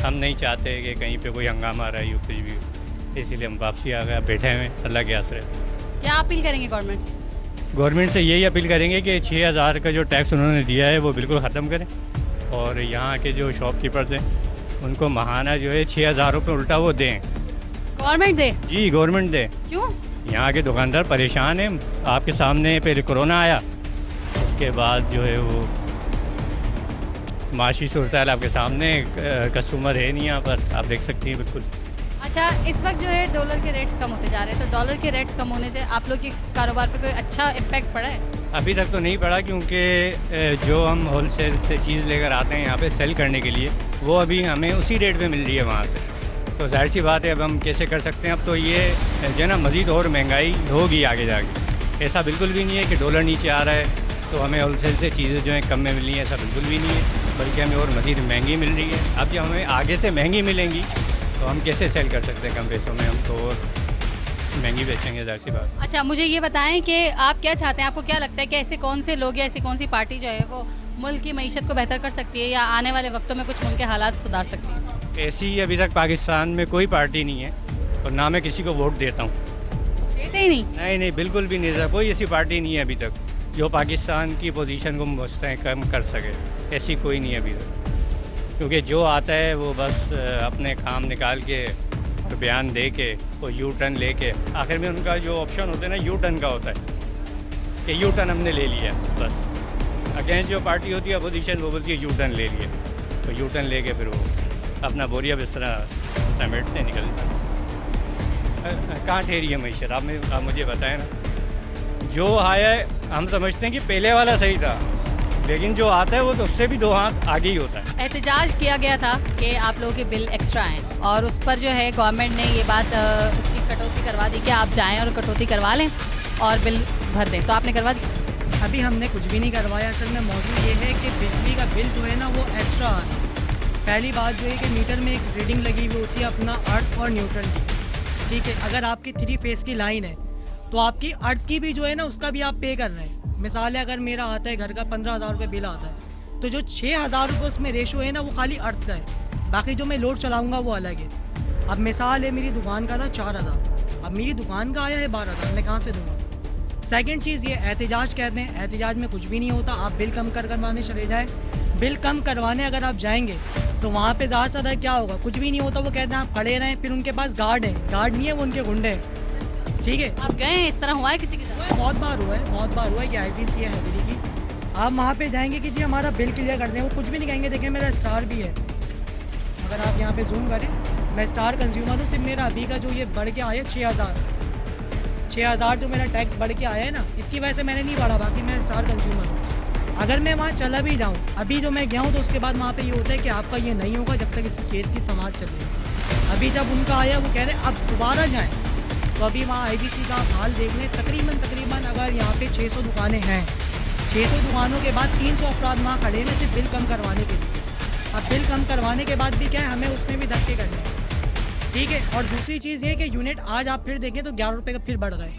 हम नहीं चाहते कि कहीं पे कोई हंगामा आ रहा है, कुछ भी, इसीलिए हम वापसी आ गए, बैठे हुए अल्लाह के आसरे। क्या अपील करेंगे गवर्नमेंट से? गवर्नमेंट से यही अपील करेंगे कि 6000 का जो टैक्स उन्होंने दिया है वो बिल्कुल ख़त्म करें, और यहाँ के जो शॉपकीपर्स हैं उनको महाना जो है 6000 रुपये उल्टा वो दें। गवर्नमेंट दे? जी गवर्नमेंट दे। क्यों? यहाँ के दुकानदार परेशान हैं। आपके सामने पहले कोरोना आया, उसके बाद जो है वो माशी सूरत हाल आपके सामने, कस्टमर है नहीं यहाँ पर, आप देख सकती हैं बिल्कुल। अच्छा, इस वक्त जो है डॉलर के रेट्स कम होते जा रहे हैं, तो डॉलर के रेट्स कम होने से आप लोग के कारोबार पे कोई अच्छा इम्पैक्ट पड़ा है? अभी तक तो नहीं पड़ा, क्योंकि जो हम होलसेल से चीज़ लेकर आते हैं यहाँ पे सेल करने के लिए, वो अभी हमें उसी रेट पे मिल रही है वहाँ से। तो जाहिर सी बात है, अब हम कैसे कर सकते हैं, अब तो ये जो है ना मज़ीद और महंगाई होगी आगे जाके। ऐसा बिल्कुल भी नहीं है कि डॉलर नीचे आ रहा है तो हमें होलसेल से चीज़ें जो हैं कम में मिल रही हैं, ऐसा बिल्कुल भी नहीं है, बल्कि हमें और मज़ीद महंगी मिल रही है। अब जब हमें आगे से महंगी मिलेंगी तो हम कैसे सेल कर सकते हैं कम पैसों में, हम तो और महंगी बेचेंगे, जाहिर सी बात। अच्छा, मुझे ये बताएं कि आप क्या चाहते हैं, आपको क्या लगता है कि ऐसे कौन से लोग या ऐसी कौन सी पार्टी जो है वो मुल्क की मईशत को बेहतर कर सकती है या आने वाले वक्तों में कुछ मुल्क के हालात सुधार सकती है? ऐसी अभी तक पाकिस्तान में कोई पार्टी नहीं है, और ना मैं किसी को वोट देता हूँ। देते ही नहीं? नहीं, बिल्कुल भी नहीं, कोई ऐसी पार्टी नहीं है अभी तक जो पाकिस्तान की पोजीशन को मुस्तहकम कर सके, ऐसी कोई नहीं है अभी तक। क्योंकि जो आता है वो बस अपने काम निकाल के और बयान दे के और यू टर्न ले के, आखिर में उनका जो ऑप्शन होता है ना यू टर्न का होता है कि यू टर्न हमने ले लिया बस। अगेंस्ट जो पार्टी होती है अपोजिशन, वो बोलती है यू टर्न ले लिया, तो यू टर्न ले के फिर वो अपना बोरिया बिस्तरा समेटते निकलते। कहाँ ठहरी है मैशत, आप मुझे बताएं ना। जो आया है हम समझते हैं कि पहले वाला सही था, लेकिन जो आता है वो तो उससे भी 2 हाथ आगे ही होता है। एहतजाज किया गया था कि आप लोगों के बिल एक्स्ट्रा हैं, और उस पर जो है गवर्नमेंट ने ये बात उसकी कटौती करवा दी कि आप जाएं और कटौती करवा लें और बिल भर दें, तो आपने करवा दी? अभी हमने कुछ भी नहीं करवाया। असल में मौजूद ये है कि बिजली का बिल जो है ना वो एक्स्ट्रा आ रहा है। पहली बात जो है कि मीटर में एक रीडिंग लगी हुई होती है अपना अर्थ और न्यूट्रल की, ठीक है। अगर आपकी 3 फेस की लाइन है तो आपकी अर्थ की भी जो है ना उसका भी आप पे कर रहे हैं। मिसाल है, अगर मेरा आता है घर का 15,000 रुपये बिल आता है, तो जो 6,000 रुपये उसमें रेशो है ना वो खाली अर्थ का है, बाकी जो मैं लोड चलाऊंगा वो अलग है। अब मिसाल है, मेरी दुकान का था 4,000, अब मेरी दुकान का आया है 12,000, मैं कहाँ से दूँगा? सेकंड चीज़ ये एहतजाज कहते हैं, एहतजाज में कुछ भी नहीं होता। आप बिल कम करवाने चले जाएँ, बिल कम करवाने अगर आप जाएंगे तो वहाँ पे ज़्यादा से ज़्यादा क्या होगा, कुछ भी नहीं होता। वो कहते हैं आप खड़े रहें, फिर उनके पास गार्ड है, गार्ड नहीं है वो उनके गुंडे हैं, ठीक है। आप गए हैं, इस तरह हुआ है किसी के साथ? बहुत बार हुआ है। ये IPC है हैदरी की, आप वहाँ पे जाएंगे कि जी हमारा बिल क्लियर कर दें, वो कुछ भी नहीं कहेंगे। देखें मेरा स्टार भी है, अगर आप यहाँ पे जूम करें, मैं स्टार कंज्यूमर हूँ। सिर्फ मेरा अभी का जो ये बढ़ के आया 6,000 जो मेरा टैक्स बढ़ के आया है ना, इसकी वजह से मैंने नहीं बढ़ा, बाकी मैं स्टार कंज्यूमर हूँ। अगर मैं वहाँ चला भी जाऊँ, अभी जो मैं गया हूँ, तो उसके बाद वहाँ पे ये होता है कि आपका ये नहीं होगा जब तक इस केस की समाज चल रही है। अभी जब उनका आया वो कह रहे अब दोबारा जाएँ, तो अभी वहाँ IBC का हाल देख लें, तकरीबन अगर यहाँ पे 600 दुकानें हैं, 600 दुकानों के बाद 300 अफराद वहाँ खड़े हैं सिर्फ बिल कम करवाने के लिए। अब बिल कम करवाने के बाद भी क्या है, हमें उसमें भी धक्के करने हैं, ठीक है। और दूसरी चीज़ ये कि यूनिट आज आप फिर देखें तो 11 रुपये का फिर बढ़ गए,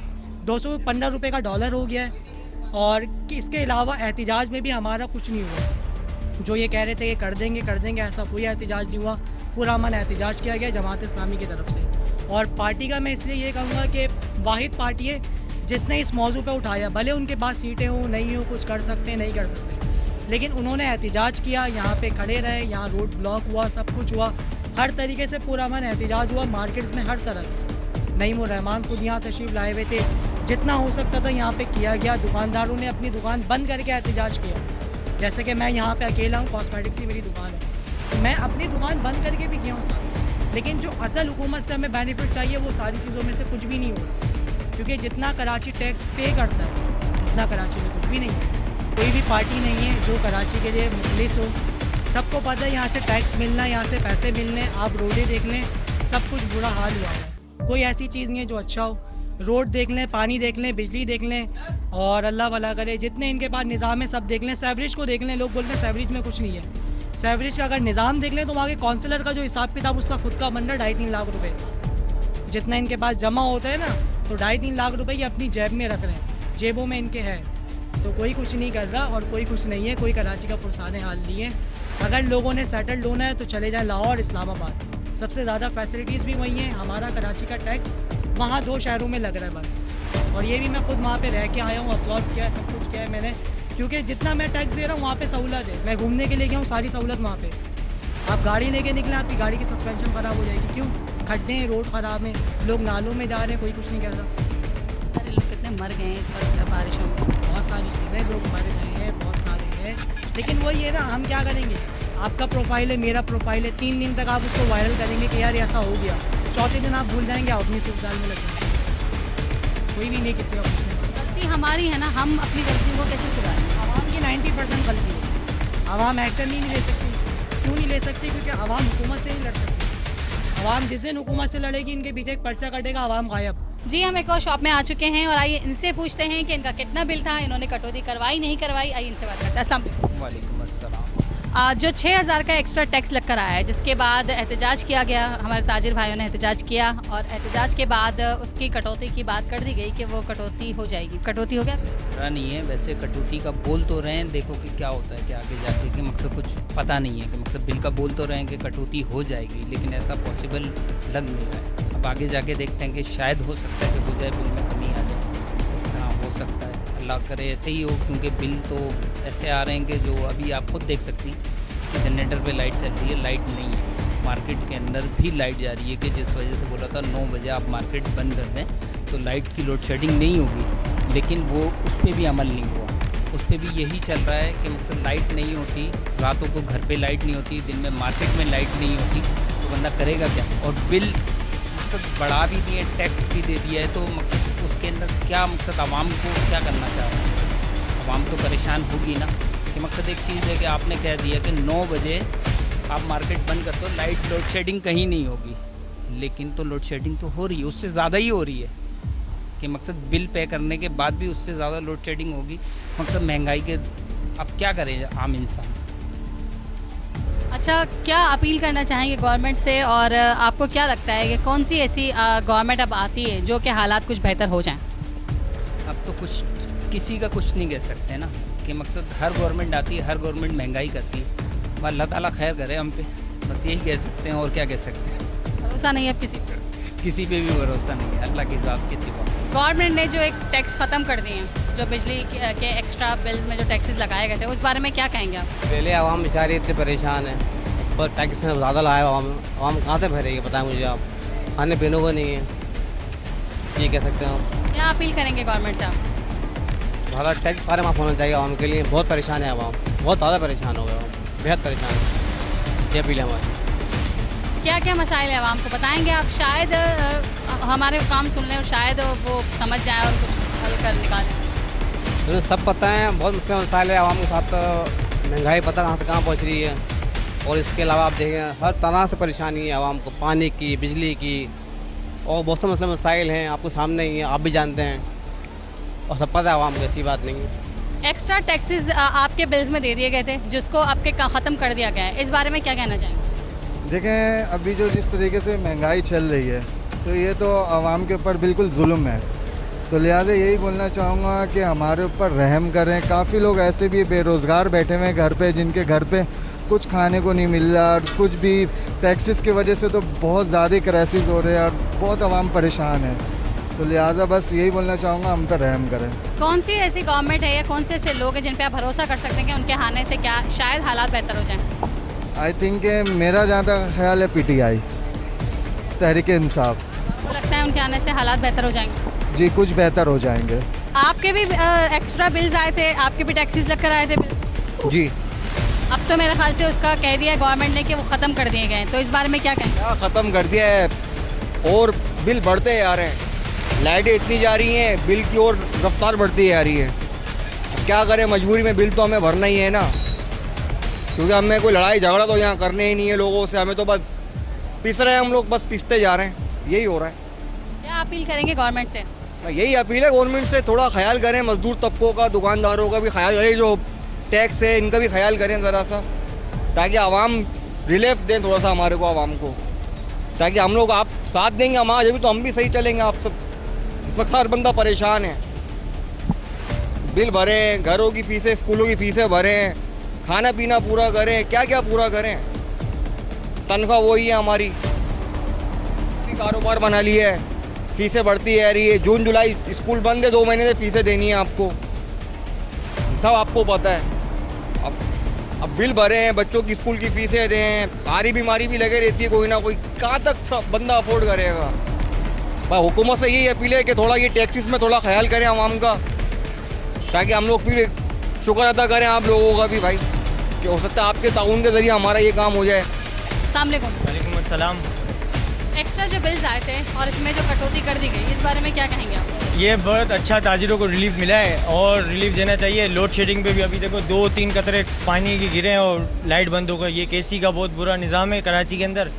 215 रुपये का डॉलर हो गया है। और इसके अलावा एहतिजाज में भी हमारा कुछ नहीं हुआ। जो ये कह रहे थे कि कर देंगे, ऐसा कोई एहतिजाज नहीं हुआ। पूरा अमन एहतिजाज किया गया जमात इस्लामी की तरफ से। और पार्टी का मैं इसलिए ये कहूँगा कि वाहिद पार्टी है जिसने इस मौजू पे उठाया, भले उनके पास सीटें हों नहीं हो, कुछ कर सकते नहीं कर सकते, लेकिन उन्होंने एहतिजाज किया, यहाँ पे खड़े रहे, यहाँ रोड ब्लॉक हुआ, सब कुछ हुआ, हर तरीके से पूरा अमन एहतिजाज हुआ। मार्केट्स में हर तरह नईमुर रहमान खुद यहाँ तशरीफ़ लाए हुए थे, जितना हो सकता था यहाँ पे किया गया। दुकानदारों ने अपनी दुकान बंद करके एहतिजाज किया, जैसे कि मैं यहाँ पे अकेला हूँ, कॉस्मेटिक्स की मेरी दुकान है, तो मैं अपनी दुकान बंद करके भी किया हूँ सारी। लेकिन जो असल हुकूमत से हमें बेनिफिट चाहिए वो सारी चीज़ों में से कुछ भी नहीं हो रहा, क्योंकि जितना कराची टैक्स पे करता है उतना कराची में कुछ भी नहीं है। कोई भी पार्टी नहीं है जो कराची के लिए मुखलिस हो। सबको पता है यहाँ से टैक्स मिलना, यहाँ से पैसे मिलने, आप रोडें देख लें, सब कुछ बुरा हाल हुआ है। कोई ऐसी चीज़ नहीं है जो अच्छा हो। रोड देख लें, पानी देख लें, बिजली देख लें, और अल्लाह भला करे जितने इनके पास निज़ाम है सब देख लें। सेवरेज को देख लें, लोग बोलते हैं सेवरेज में कुछ नहीं है। सेवरेज का अगर निज़ाम देख लें तो वहाँ के काउंसलर का जो हिसाब किताब उसका खुद का बन रहा है 2.5-3 लाख रुपए। जितना इनके पास जमा होता है ना, तो 2.5-3 लाख रुपए ये अपनी जेब में रख रहे हैं, जेबों में इनके है। तो कोई कुछ नहीं कर रहा और कोई कुछ नहीं है, कोई कराची का पुरसाने हाल नहीं है। अगर लोगों ने सेटल्ड होना है तो चले जाएँ लाहौर, इस्लामाबाद, सबसे ज़्यादा फैसिलिटीज़ भी वही हैं। हमारा कराची का टैक्स वहाँ 2 शहरों में लग रहा है बस। और ये भी मैं खुद वहाँ पे रह के आया हूँ, अब्जॉर्ब किया है, सब कुछ किया है मैंने, क्योंकि जितना मैं टैक्स दे रहा हूँ वहाँ पे सहूलत है। मैं घूमने के लिए गया हूँ, सारी सहूलत वहाँ पे। आप गाड़ी लेके निकले, आपकी गाड़ी की सस्पेंशन ख़राब हो जाएगी। क्यों? खड्डे हैं, रोड ख़राब हैं, लोग नालों में जा रहे हैं, कोई कुछ नहीं कह रहा। सारे लोग कितने मर गए हैं इस वक्त बारिशों में। बहुत सारी चीज़ें, लोग मर गए हैं, बहुत सारे हैं, लेकिन वही है ना, हम क्या करेंगे? आपका प्रोफाइल है, मेरा प्रोफाइल है, 3 दिन तक आप उसको वायरल करेंगे कि यार ऐसा हो गया, चौथे दिन आप भूल जाएंगे, आप अपनी सुख डालने लग जाएंगे। कोई भी नहीं किसी का पूछने। गलती हमारी है ना, हम अपनी गलतियों को कैसे सुधारें? आवाम की 90% गलती है। आवाम एक्शन नहीं ले सकती। क्यों नहीं ले सकती? क्योंकि आवाम हुकूमत से नहीं लड़ सकती। आवाम जिस दिन हुकूमत से लड़ेगी, इनके पीछे एक पर्चा कटेगा, आवाम गायब। जी, हम एक और शॉप में आ चुके हैं और आइए इनसे पूछते हैं कि इनका कितना बिल था, इन्होंने कटौती करवाई नहीं करवाई। आइए इनसे बात करते हैं। अस्सलाम वालेकुम। वालेकुम अस्सलाम। जो 6000 का एक्स्ट्रा टैक्स लग कर आया है, जिसके बाद एहतजाज किया गया, हमारे ताजिर भाइयों ने एहतजाज किया और एहतजाज के बाद उसकी कटौती की बात कर दी गई कि वो कटौती हो जाएगी। कटौती हो गया? खरा नहीं है, वैसे कटौती का बोल तो रहे हैं, देखो कि क्या होता है कि आगे जाके कि मकसद कुछ पता नहीं है कि मकसद बिल का बोल तो रहे हैं कि कटौती हो जाएगी, लेकिन ऐसा पॉसिबल लग नहीं रहा है। अब आगे जाके देखते हैं कि शायद हो सकता है कि हो जाए, बिल में कमी आ जाए, इस तरह हो सकता है। अल्लाह करे ऐसे ही हो, क्योंकि बिल तो ऐसे आ रहे हैं कि जो अभी आप खुद देख सकती हैं कि जनरेटर पे लाइट चल रही है, लाइट नहीं है। मार्केट के अंदर भी लाइट जा रही है कि जिस वजह से बोला था 9 बजे आप मार्केट बंद कर दें तो लाइट की लोड शेडिंग नहीं होगी, लेकिन वो उस पर भी अमल नहीं हुआ। उस पर भी यही चल रहा है कि मतलब लाइट नहीं होती, रातों को घर पे लाइट नहीं होती, दिन में मार्केट में लाइट नहीं होती, तो बंदा करेगा क्या? और बिल मकसद बढ़ा भी दिए, टैक्स भी दे दिया है, तो मकसद उसके अंदर क्या मकसद आवाम को क्या करना चाह रहा है? आवाम तो परेशान होगी ना। कि मकसद एक चीज़ है कि आपने कह दिया कि 9 बजे आप मार्केट बंद कर दो, लाइट लोड शेडिंग कहीं नहीं होगी, लेकिन तो लोड शेडिंग तो हो रही है, उससे ज़्यादा ही हो रही है। कि मकसद बिल पे करने के बाद भी उससे ज़्यादा लोड शेडिंग होगी। मकसद महंगाई के अब क्या करे आम इंसान? अच्छा, क्या अपील करना चाहेंगे गवर्नमेंट से, और आपको क्या लगता है कि कौन सी ऐसी गवर्नमेंट अब आती है जो कि हालात कुछ बेहतर हो जाएं? अब तो कुछ किसी का कुछ नहीं कह सकते ना, कि मकसद हर गवर्नमेंट आती है, हर गवर्नमेंट महंगाई करती है। अल्लाह ताला खैर करे हम पे, बस यही कह सकते हैं, और क्या कह सकते हैं? भरोसा नहीं है अब किसी पे भी भरोसा नहीं है, अल्लाह की ज़ात के सिवा। गवर्नमेंट ने जो एक टैक्स ख़त्म कर दिए हैं, जो बिजली के एक्स्ट्रा बिल्स में जो टैक्सेस लगाए गए थे, उस बारे में क्या कहेंगे आप? पहले आवाम बेचारी इतने परेशान है, पर टैक्स ने ज़्यादा लगाया आवाम कहाँ से भरेगी? पता है मुझे, आप खाने पीने को नहीं है, ये कह सकते हैं हम। क्या अपील करेंगे गवर्नमेंट से आप? ज़्यादा टैक्स सारे माफ़ होना चाहिए आवाम के लिए। बहुत परेशान है आवाम, बहुत ज़्यादा परेशान हो गए, बेहद परेशान है। ये अपील है हमारी। क्या क्या मसाइल है आवाम को बताएंगे आप? शायद हमारे काम सुन लें और शायद वो समझ जाए और कुछ हल कर निकालें। उन्हें सब पता है, बहुत मुश्किल मसाइल है आवाम के साथ। महंगाई पता कहाँ से कहाँ पहुँच रही है, और इसके अलावा आप देखें हर तरह से परेशानी है आवाम को, पानी की, बिजली की, और बहुत से मसले मसाइल हैं, आपको सामने ही है, आप भी जानते हैं और सब पता है आवाम को, ऐसी बात नहीं है। एक्स्ट्रा टैक्सेस आपके बिल्स में दे दिए गए थे जिसको आपके ख़त्म कर दिया गया है, इस बारे में क्या कहना चाहेंगे? देखें, अभी जो जिस तरीके से महंगाई चल रही है तो ये तो आवाम के ऊपर बिल्कुल जुल्म है, तो लिहाजा यही बोलना चाहूँगा कि हमारे ऊपर रहम करें। काफ़ी लोग ऐसे भी बेरोज़गार बैठे हुए हैं घर पे, जिनके घर पे कुछ खाने को नहीं मिल रहा, और कुछ भी टैक्सेस की वजह से तो बहुत ज़्यादा क्राइसिस हो रहे हैं और बहुत आवाम परेशान है। तो लिहाजा बस यही बोलना चाहूँगा, हम पर रहम करें। कौन सी ऐसी गवर्नमेंट है या कौन से ऐसे लोग हैं जिन पे आप भरोसा कर सकते हैं कि उनके आने से क्या शायद हालात बेहतर हो जाएं? आई थिंक मेरा जहाँ तक ख्याल है PTI, तहरीक इंसाफ। आपको लगता है उनके आने से हालात बेहतर हो जाएंगे? जी, कुछ बेहतर हो जाएंगे। आपके भी एक्स्ट्रा बिल्स आए थे, आपके भी टैक्सेस लग कर आए थे बिल? जी, अब तो मेरे ख्याल से उसका कह दिया है गवर्नमेंट ने कि वो ख़त्म कर दिए गए हैं, तो इस बारे में क्या कहेंगे? क्या ख़त्म कर दिया है, और बिल बढ़ते जा रहे हैं। लाइटें इतनी जा रही हैं, बिल की और रफ्तार बढ़ती जा रही है। अब क्या करें, मजबूरी में बिल तो हमें भरना ही है ना, क्योंकि हमें कोई लड़ाई झगड़ा तो यहाँ करने ही नहीं है लोगों से। हमें तो बस पिस रहे हैं, हम लोग बस पिसते जा रहे हैं, यही हो रहा है। क्या अपील करेंगे गवर्नमेंट से? यही अपील है गवर्नमेंट से, थोड़ा ख्याल करें मजदूर तबकों का, दुकानदारों का भी ख्याल करें, जो टैक्स है इनका भी ख्याल करें ज़रा सा, ताकि आवाम रिलीफ दें थोड़ा सा हमारे को, आवाम को, ताकि हम लोग आप साथ देंगे हमारा, जब भी तो हम भी सही चलेंगे। आप सब इस वक्त हर बंदा परेशान है, बिल भरें, घरों की फीसें, स्कूलों की फीसें भरें, खाना पीना पूरा करें, क्या क्या पूरा करें, तनख्वाह वही है हमारी, कारोबार बना लिया है, फीसें बढ़ती है रही है। जून जुलाई स्कूल बंद है, 2 महीने से फीसें देनी है आपको, सब आपको पता है। अब बिल भरे हैं, बच्चों की स्कूल की फीसें दें, भारी बीमारी भी लगे रहती है कोई ना कोई, कहाँ तक सब बंदा अफोर्ड करेगा। भाई हुकूमत से यही अपील है कि थोड़ा ये टैक्सेस में थोड़ा ख्याल करें आवाम का, ताकि हम लोग फिर शुक्र अदा करें आप लोगों का भी भाई, कि हो सकता है आपके ताउन के ज़रिए हमारा ये काम हो जाए। अस्सलाम वालेकुम। वालेकुम अस्सलाम। एक्स्ट्रा जो बिल्स आए थे और इसमें जो कटौती कर दी गई, इस बारे में क्या कहेंगे आप? ये बहुत अच्छा, ताजिरों को रिलीफ मिला है और रिलीफ देना चाहिए। लोड शेडिंग पे भी अभी देखो 2-3 कतरे पानी के गिरे हैं और लाइट बंद हो गई। ये केसी का बहुत बुरा निज़ाम है कराची के अंदर,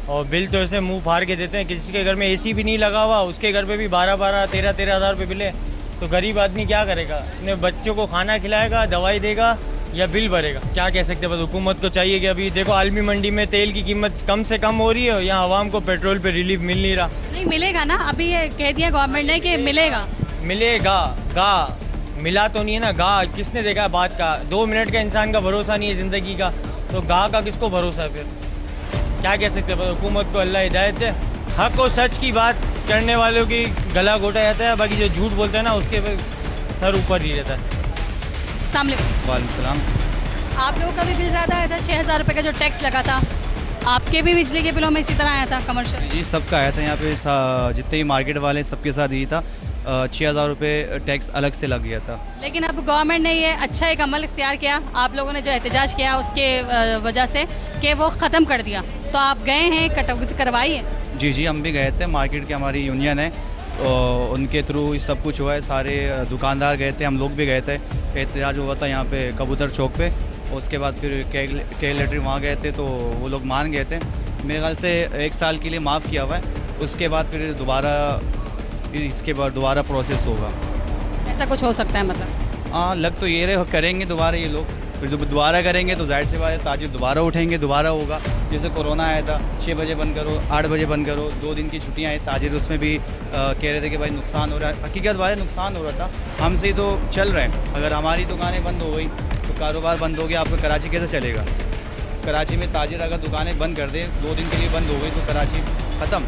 और बिल तो ऐसे मुंह फाड़ के देते हैं। किसी के घर में AC भी नहीं लगा हुआ, उसके घर पे भी 12-12, 13-13 हज़ार रुपये बिल है। तो गरीब आदमी क्या करेगा, अपने बच्चों को खाना खिलाएगा, दवाई देगा या बिल भरेगा? क्या कह सकते हैं, बस हुकूमत को चाहिए कि अभी देखो आलमी मंडी में तेल की कीमत कम से कम हो रही है, यहाँ आवाम को पेट्रोल पे रिलीफ मिल नहीं रहा। नहीं मिलेगा ना, अभी ये कह दिया गवर्नमेंट ने कि मिलेगा। मिलेगा, गा मिला तो नहीं है ना, गा किसने देखा है बात का? 2 मिनट का इंसान का भरोसा नहीं है ज़िंदगी का, तो गा का किसको भरोसा है फिर? क्या कह सकते हैं, बस हुकूमत को अल्लाह हिदायत है। हक और सच की बात करने वालों की गला घोटा जाता है, बाकी जो झूठ बोलते हैं ना उसके सर ऊपर ही रहता है। अस्सलाम वालेकुम। वालेकुम सलाम। आप लोगों का भी बिल ज़्यादा आया था, 6000 रुपये का जो टैक्स लगा था, आपके भी बिजली के बिलों में इसी तरह आया था कमर्शियल? जी, सबका आया था यहाँ पे, जितने भी मार्केट वाले सबके साथ यही था। 6000 रुपये टैक्स अलग से लग गया था। लेकिन अब गवर्नमेंट ने ये अच्छा एक अमल इख्तियार किया, आप लोगों ने जो एहतजाज किया उसके वजह से, कि वो ख़त्म कर दिया। तो आप गए हैं, कटौती करवाई है? जी, हम भी गए थे, मार्केट की हमारी यूनियन है, और उनके थ्रू सब कुछ हुआ है। सारे दुकानदार गए थे, हम लोग भी गए थे, एहतजाज हुआ था यहाँ पे कबूतर चौक पे। उसके बाद फिर कैलरेटरी वहाँ गए थे, तो वो लोग मान गए थे। मेरे ख्याल से 1 साल के लिए माफ़ किया हुआ है, उसके बाद फिर दोबारा प्रोसेस होगा। ऐसा कुछ हो सकता है मतलब? हाँ, लग तो ये रहे करेंगे दोबारा ये लोग, फिर जब दोबारा करेंगे तो जाहिर सी बात है ताजिर दोबारा उठेंगे, दोबारा होगा। जैसे कोरोना आया था, 6 बजे बंद करो, 8 बजे बंद करो, 2 दिन की छुट्टियाँ आई, ताजिर उसमें भी कह रहे थे कि भाई नुकसान हो रहा है। हकीकत वाले नुकसान हो रहा था, हमसे ही तो चल रहे हैं। अगर हमारी दुकानें बंद हो गई तो कारोबार बंद हो गया, आपका कराची कैसे चलेगा? कराची में ताजिर अगर दुकानें बंद कर दे, 2 दिन के लिए बंद हो गई तो कराची ख़त्म,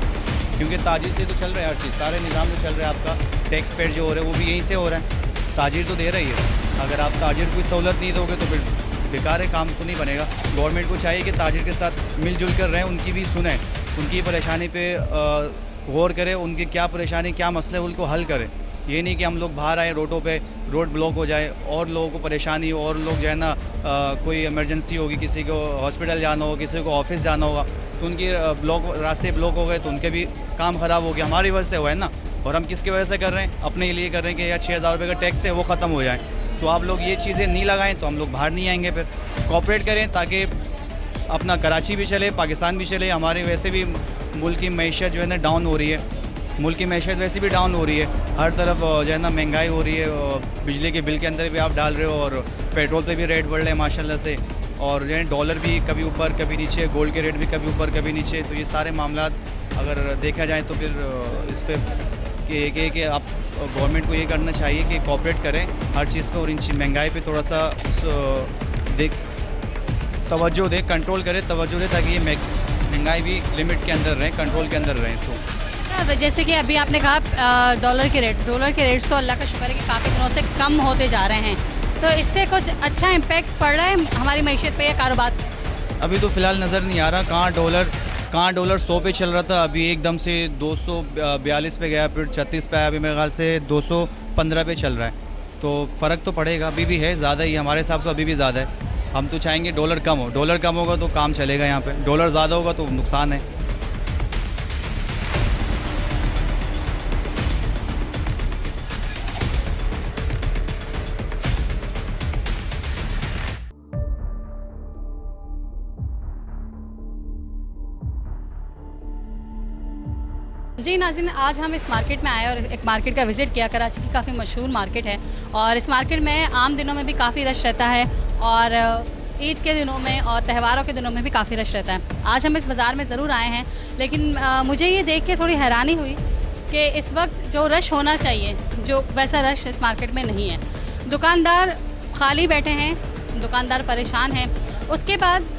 क्योंकि ताजिर से तो चल रहा है हर चीज़, सारे निज़ाम जो चल रहा है। आपका टैक्स पेड जो हो रहा है वो भी यहीं से हो रहा है, ताजिर तो दे रही है। अगर आप ताजिर को सहूलत नहीं दोगे तो फिर बेकार है, काम तो नहीं बनेगा। गवर्नमेंट को चाहिए कि ताजिर के साथ मिलजुल कर रहें, उनकी भी सुने, उनकी परेशानी पे गौर करें, उनकी क्या परेशानी क्या मसले उनको हल करें। ये नहीं कि हम लोग बाहर आए, रोडों पे रोड ब्लॉक हो जाए और लोगों को परेशानी हो, और लोग जो है ना कोई इमरजेंसी होगी, किसी को हॉस्पिटल जाना हो, किसी को ऑफिस जाना होगा, तो उनकी रास्ते ब्लॉक हो गए तो उनके भी काम ख़राब हो गया। हमारी वजह से हुआ है ना, और हम किसकी वजह से कर रहे हैं? अपने लिए कर रहे हैं कि यार 6000 रुपये का टैक्स है वो ख़त्म हो जाए। तो आप लोग ये चीज़ें नहीं लगाएं तो हम लोग बाहर नहीं आएंगे। फिर कोऑपरेट करें ताकि अपना कराची भी चले, पाकिस्तान भी चले। हमारे वैसे भी मुल्क की मईशत जो है ना डाउन हो रही है, मुल्क की मैशत वैसे भी डाउन हो रही है, हर तरफ जो है ना महंगाई हो रही है, बिजली के बिल के अंदर भी आप डाल रहे हो और पेट्रोल पे भी रेट बढ़ रहे हैं माशाल्लाह से, और जो है डॉलर भी कभी ऊपर कभी नीचे, गोल्ड के रेट भी कभी ऊपर कभी नीचे। तो ये सारे मामला अगर देखा जाए तो फिर इस पर कि आप गवर्नमेंट को ये करना चाहिए कि कोऑपरेट करें हर चीज़ पे और इन महंगाई पे थोड़ा सा तवज्जो दे, कंट्रोल करे, तवज्जो दे, ताकि ये महंगाई भी लिमिट के अंदर रहे, कंट्रोल के अंदर रहे इसको। जैसे कि अभी आपने कहा डॉलर के रेट्स तो अल्लाह का शुक्र है कि काफ़ी दिनों से कम होते जा रहे हैं, तो इससे कुछ अच्छा इम्पैक्ट पड़ रहा है हमारी मईशत पे या कारोबार पे? अभी तो फ़िलहाल नज़र नहीं आ रहा। कहाँ डॉलर 100 पे चल रहा था, अभी एकदम से 242 पे गया, फिर 36 पे आया, अभी मेरे ख्याल से 215 पे चल रहा है। तो फ़र्क तो पड़ेगा, अभी भी है, ज़्यादा ही हमारे हिसाब से अभी भी ज़्यादा है। हम तो चाहेंगे डॉलर कम हो, डॉलर कम होगा तो काम चलेगा यहाँ पे, डॉलर ज़्यादा होगा तो नुकसान है। जी नाज़रीन, आज हम इस मार्केट में आए और एक मार्केट का विज़िट किया। कराची की काफ़ी मशहूर मार्केट है और इस मार्केट में आम दिनों में भी काफ़ी रश रहता है और ईद के दिनों में और त्योहारों के दिनों में भी काफ़ी रश रहता है। आज हम इस बाज़ार में ज़रूर आए हैं, लेकिन मुझे ये देख के थोड़ी हैरानी हुई कि इस वक्त जो रश होना चाहिए, जो वैसा रश इस मार्केट में नहीं है। दुकानदार खाली बैठे हैं, दुकानदार परेशान हैं। उसके बाद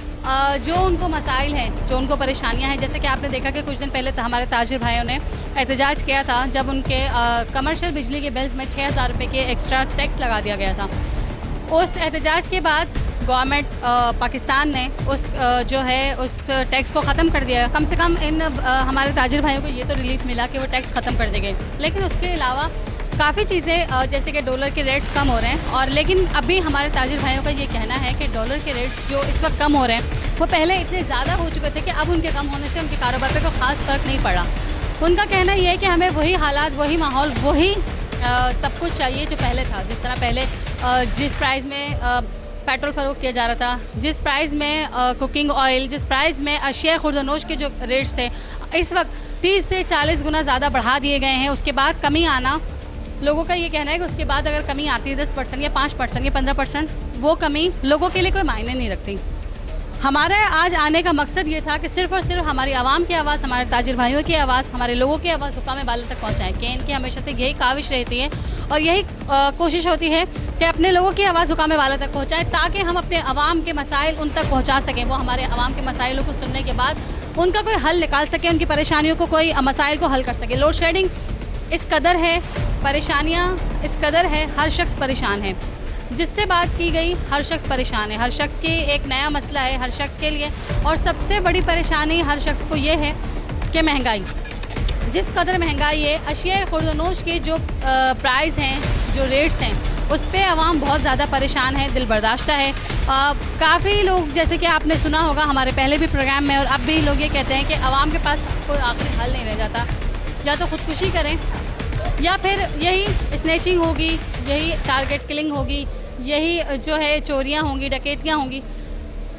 जो उनको मसाइल हैं, जो उनको परेशानियां हैं, जैसे कि आपने देखा कि कुछ दिन पहले हमारे ताजिर भाइयों ने एहतजाज किया था जब उनके कमर्शियल बिजली के बिल्स में 6,000 रुपये के एक्स्ट्रा टैक्स लगा दिया गया था। उस एहतजाज के बाद गवर्नमेंट पाकिस्तान ने उस टैक्स को ख़त्म कर दिया। कम से कम इन हमारे ताजिर भाइयों को ये तो रिलीफ मिला कि वो टैक्स ख़त्म कर दिए गए, लेकिन उसके अलावा काफ़ी चीज़ें जैसे कि डॉलर के रेट्स कम हो रहे हैं। और लेकिन अभी हमारे ताजिर भाइयों का ये कहना है कि डॉलर के रेट्स जो इस वक्त कम हो रहे हैं वो पहले इतने ज़्यादा हो चुके थे कि अब उनके कम होने से उनके कारोबार पे कोई ख़ास फ़र्क नहीं पड़ा। उनका कहना ये है कि हमें वही हालात, वही माहौल, वही सब कुछ चाहिए जो पहले था। जिस तरह पहले जिस प्राइस में पेट्रोल फ़रोख्त किया जा रहा था, जिस प्राइस में कुकिंग ऑयल, जिस प्राइस में अशिया खुर्दनोश के जो रेट्स थे, इस वक्त 30 से 40 गुना ज़्यादा बढ़ा दिए गए हैं। उसके बाद कमी आना, लोगों का ये कहना है कि उसके बाद अगर कमी आती है 10% या 5% या 15%, वो कमी लोगों के लिए कोई मायने नहीं रखती। हमारे आज आने का मकसद ये था कि सिर्फ़ और सिर्फ हमारी आवाम की आवाज़, हमारे ताजिर भाइयों की आवाज़, हमारे लोगों की आवाज़ हुक्काम बाला तक पहुँचाएँ। कि इनकी हमेशा से यही काविश रहती है और यही कोशिश होती है कि अपने लोगों की आवाज़ हुक्काम बाला तक पहुँचाएँ, ताकि हम अपने आवाम के मसाइल उन तक पहुँचा सकें। वो हमारे आवाम के मसाइलों को सुनने के बाद उनका कोई हल निकाल सके, उनकी परेशानियों को कोई मसाइल को हल कर सके। लोड शेडिंग इस कदर है, परेशानियाँ इस कदर है, हर शख्स परेशान है। जिससे बात की गई हर शख्स परेशान है, हर शख्स की एक नया मसला है हर शख्स के लिए। और सबसे बड़ी परेशानी हर शख्स को ये है कि महंगाई, जिस कदर महंगाई है, अशिया खुर्दनोश के जो प्राइस हैं, जो रेट्स हैं, उस पर आवाम बहुत ज़्यादा परेशान है, दिल बर्दाश्ता है। काफ़ी लोग, जैसे कि आपने सुना होगा हमारे पहले भी प्रोग्राम में और अब भी लोग ये कहते हैं कि आवाम के पास कोई आखिरी हल नहीं रह जाता, या तो ख़ुदकुशी करें या फिर यही स्नैचिंग होगी, यही टारगेट किलिंग होगी, यही जो है चोरियां होंगी, डकैतियां होंगी।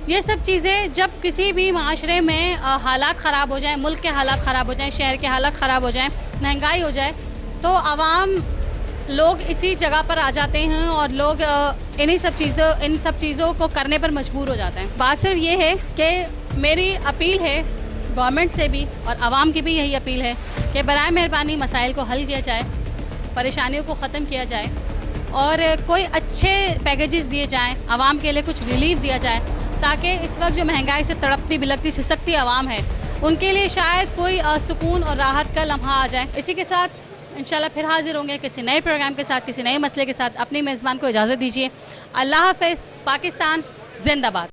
ये सब चीज़ें जब किसी भी माशरे में हालात ख़राब हो जाएं, मुल्क के हालात ख़राब हो जाएं, शहर के हालात ख़राब हो जाएं, महंगाई हो जाए, तो आवाम लोग इसी जगह पर आ जाते हैं और लोग इन सब चीज़ों को करने पर मजबूर हो जाते हैं। बात सिर्फ ये है कि मेरी अपील है गवर्नमेंट से भी और आवाम की भी यही अपील है कि बराए मेहरबानी मसाइल को हल किया जाए, परेशानियों को ख़त्म किया जाए और कोई अच्छे पैकेजेस दिए जाएं, आवाम के लिए कुछ रिलीफ दिया जाए, ताकि इस वक्त जो महंगाई से तड़पती बिलकती सिसकती आवाम है, उनके लिए शायद कोई सुकून और राहत का लम्हा आ जाए। इसी के साथ इंशाल्लाह फिर हाजिर होंगे किसी नए प्रोग्राम के साथ, किसी नए मसले के साथ। अपनी मेज़बान को इजाज़त दीजिए। अल्लाह हाफ़िज़। पाकिस्तान जिंदाबाद।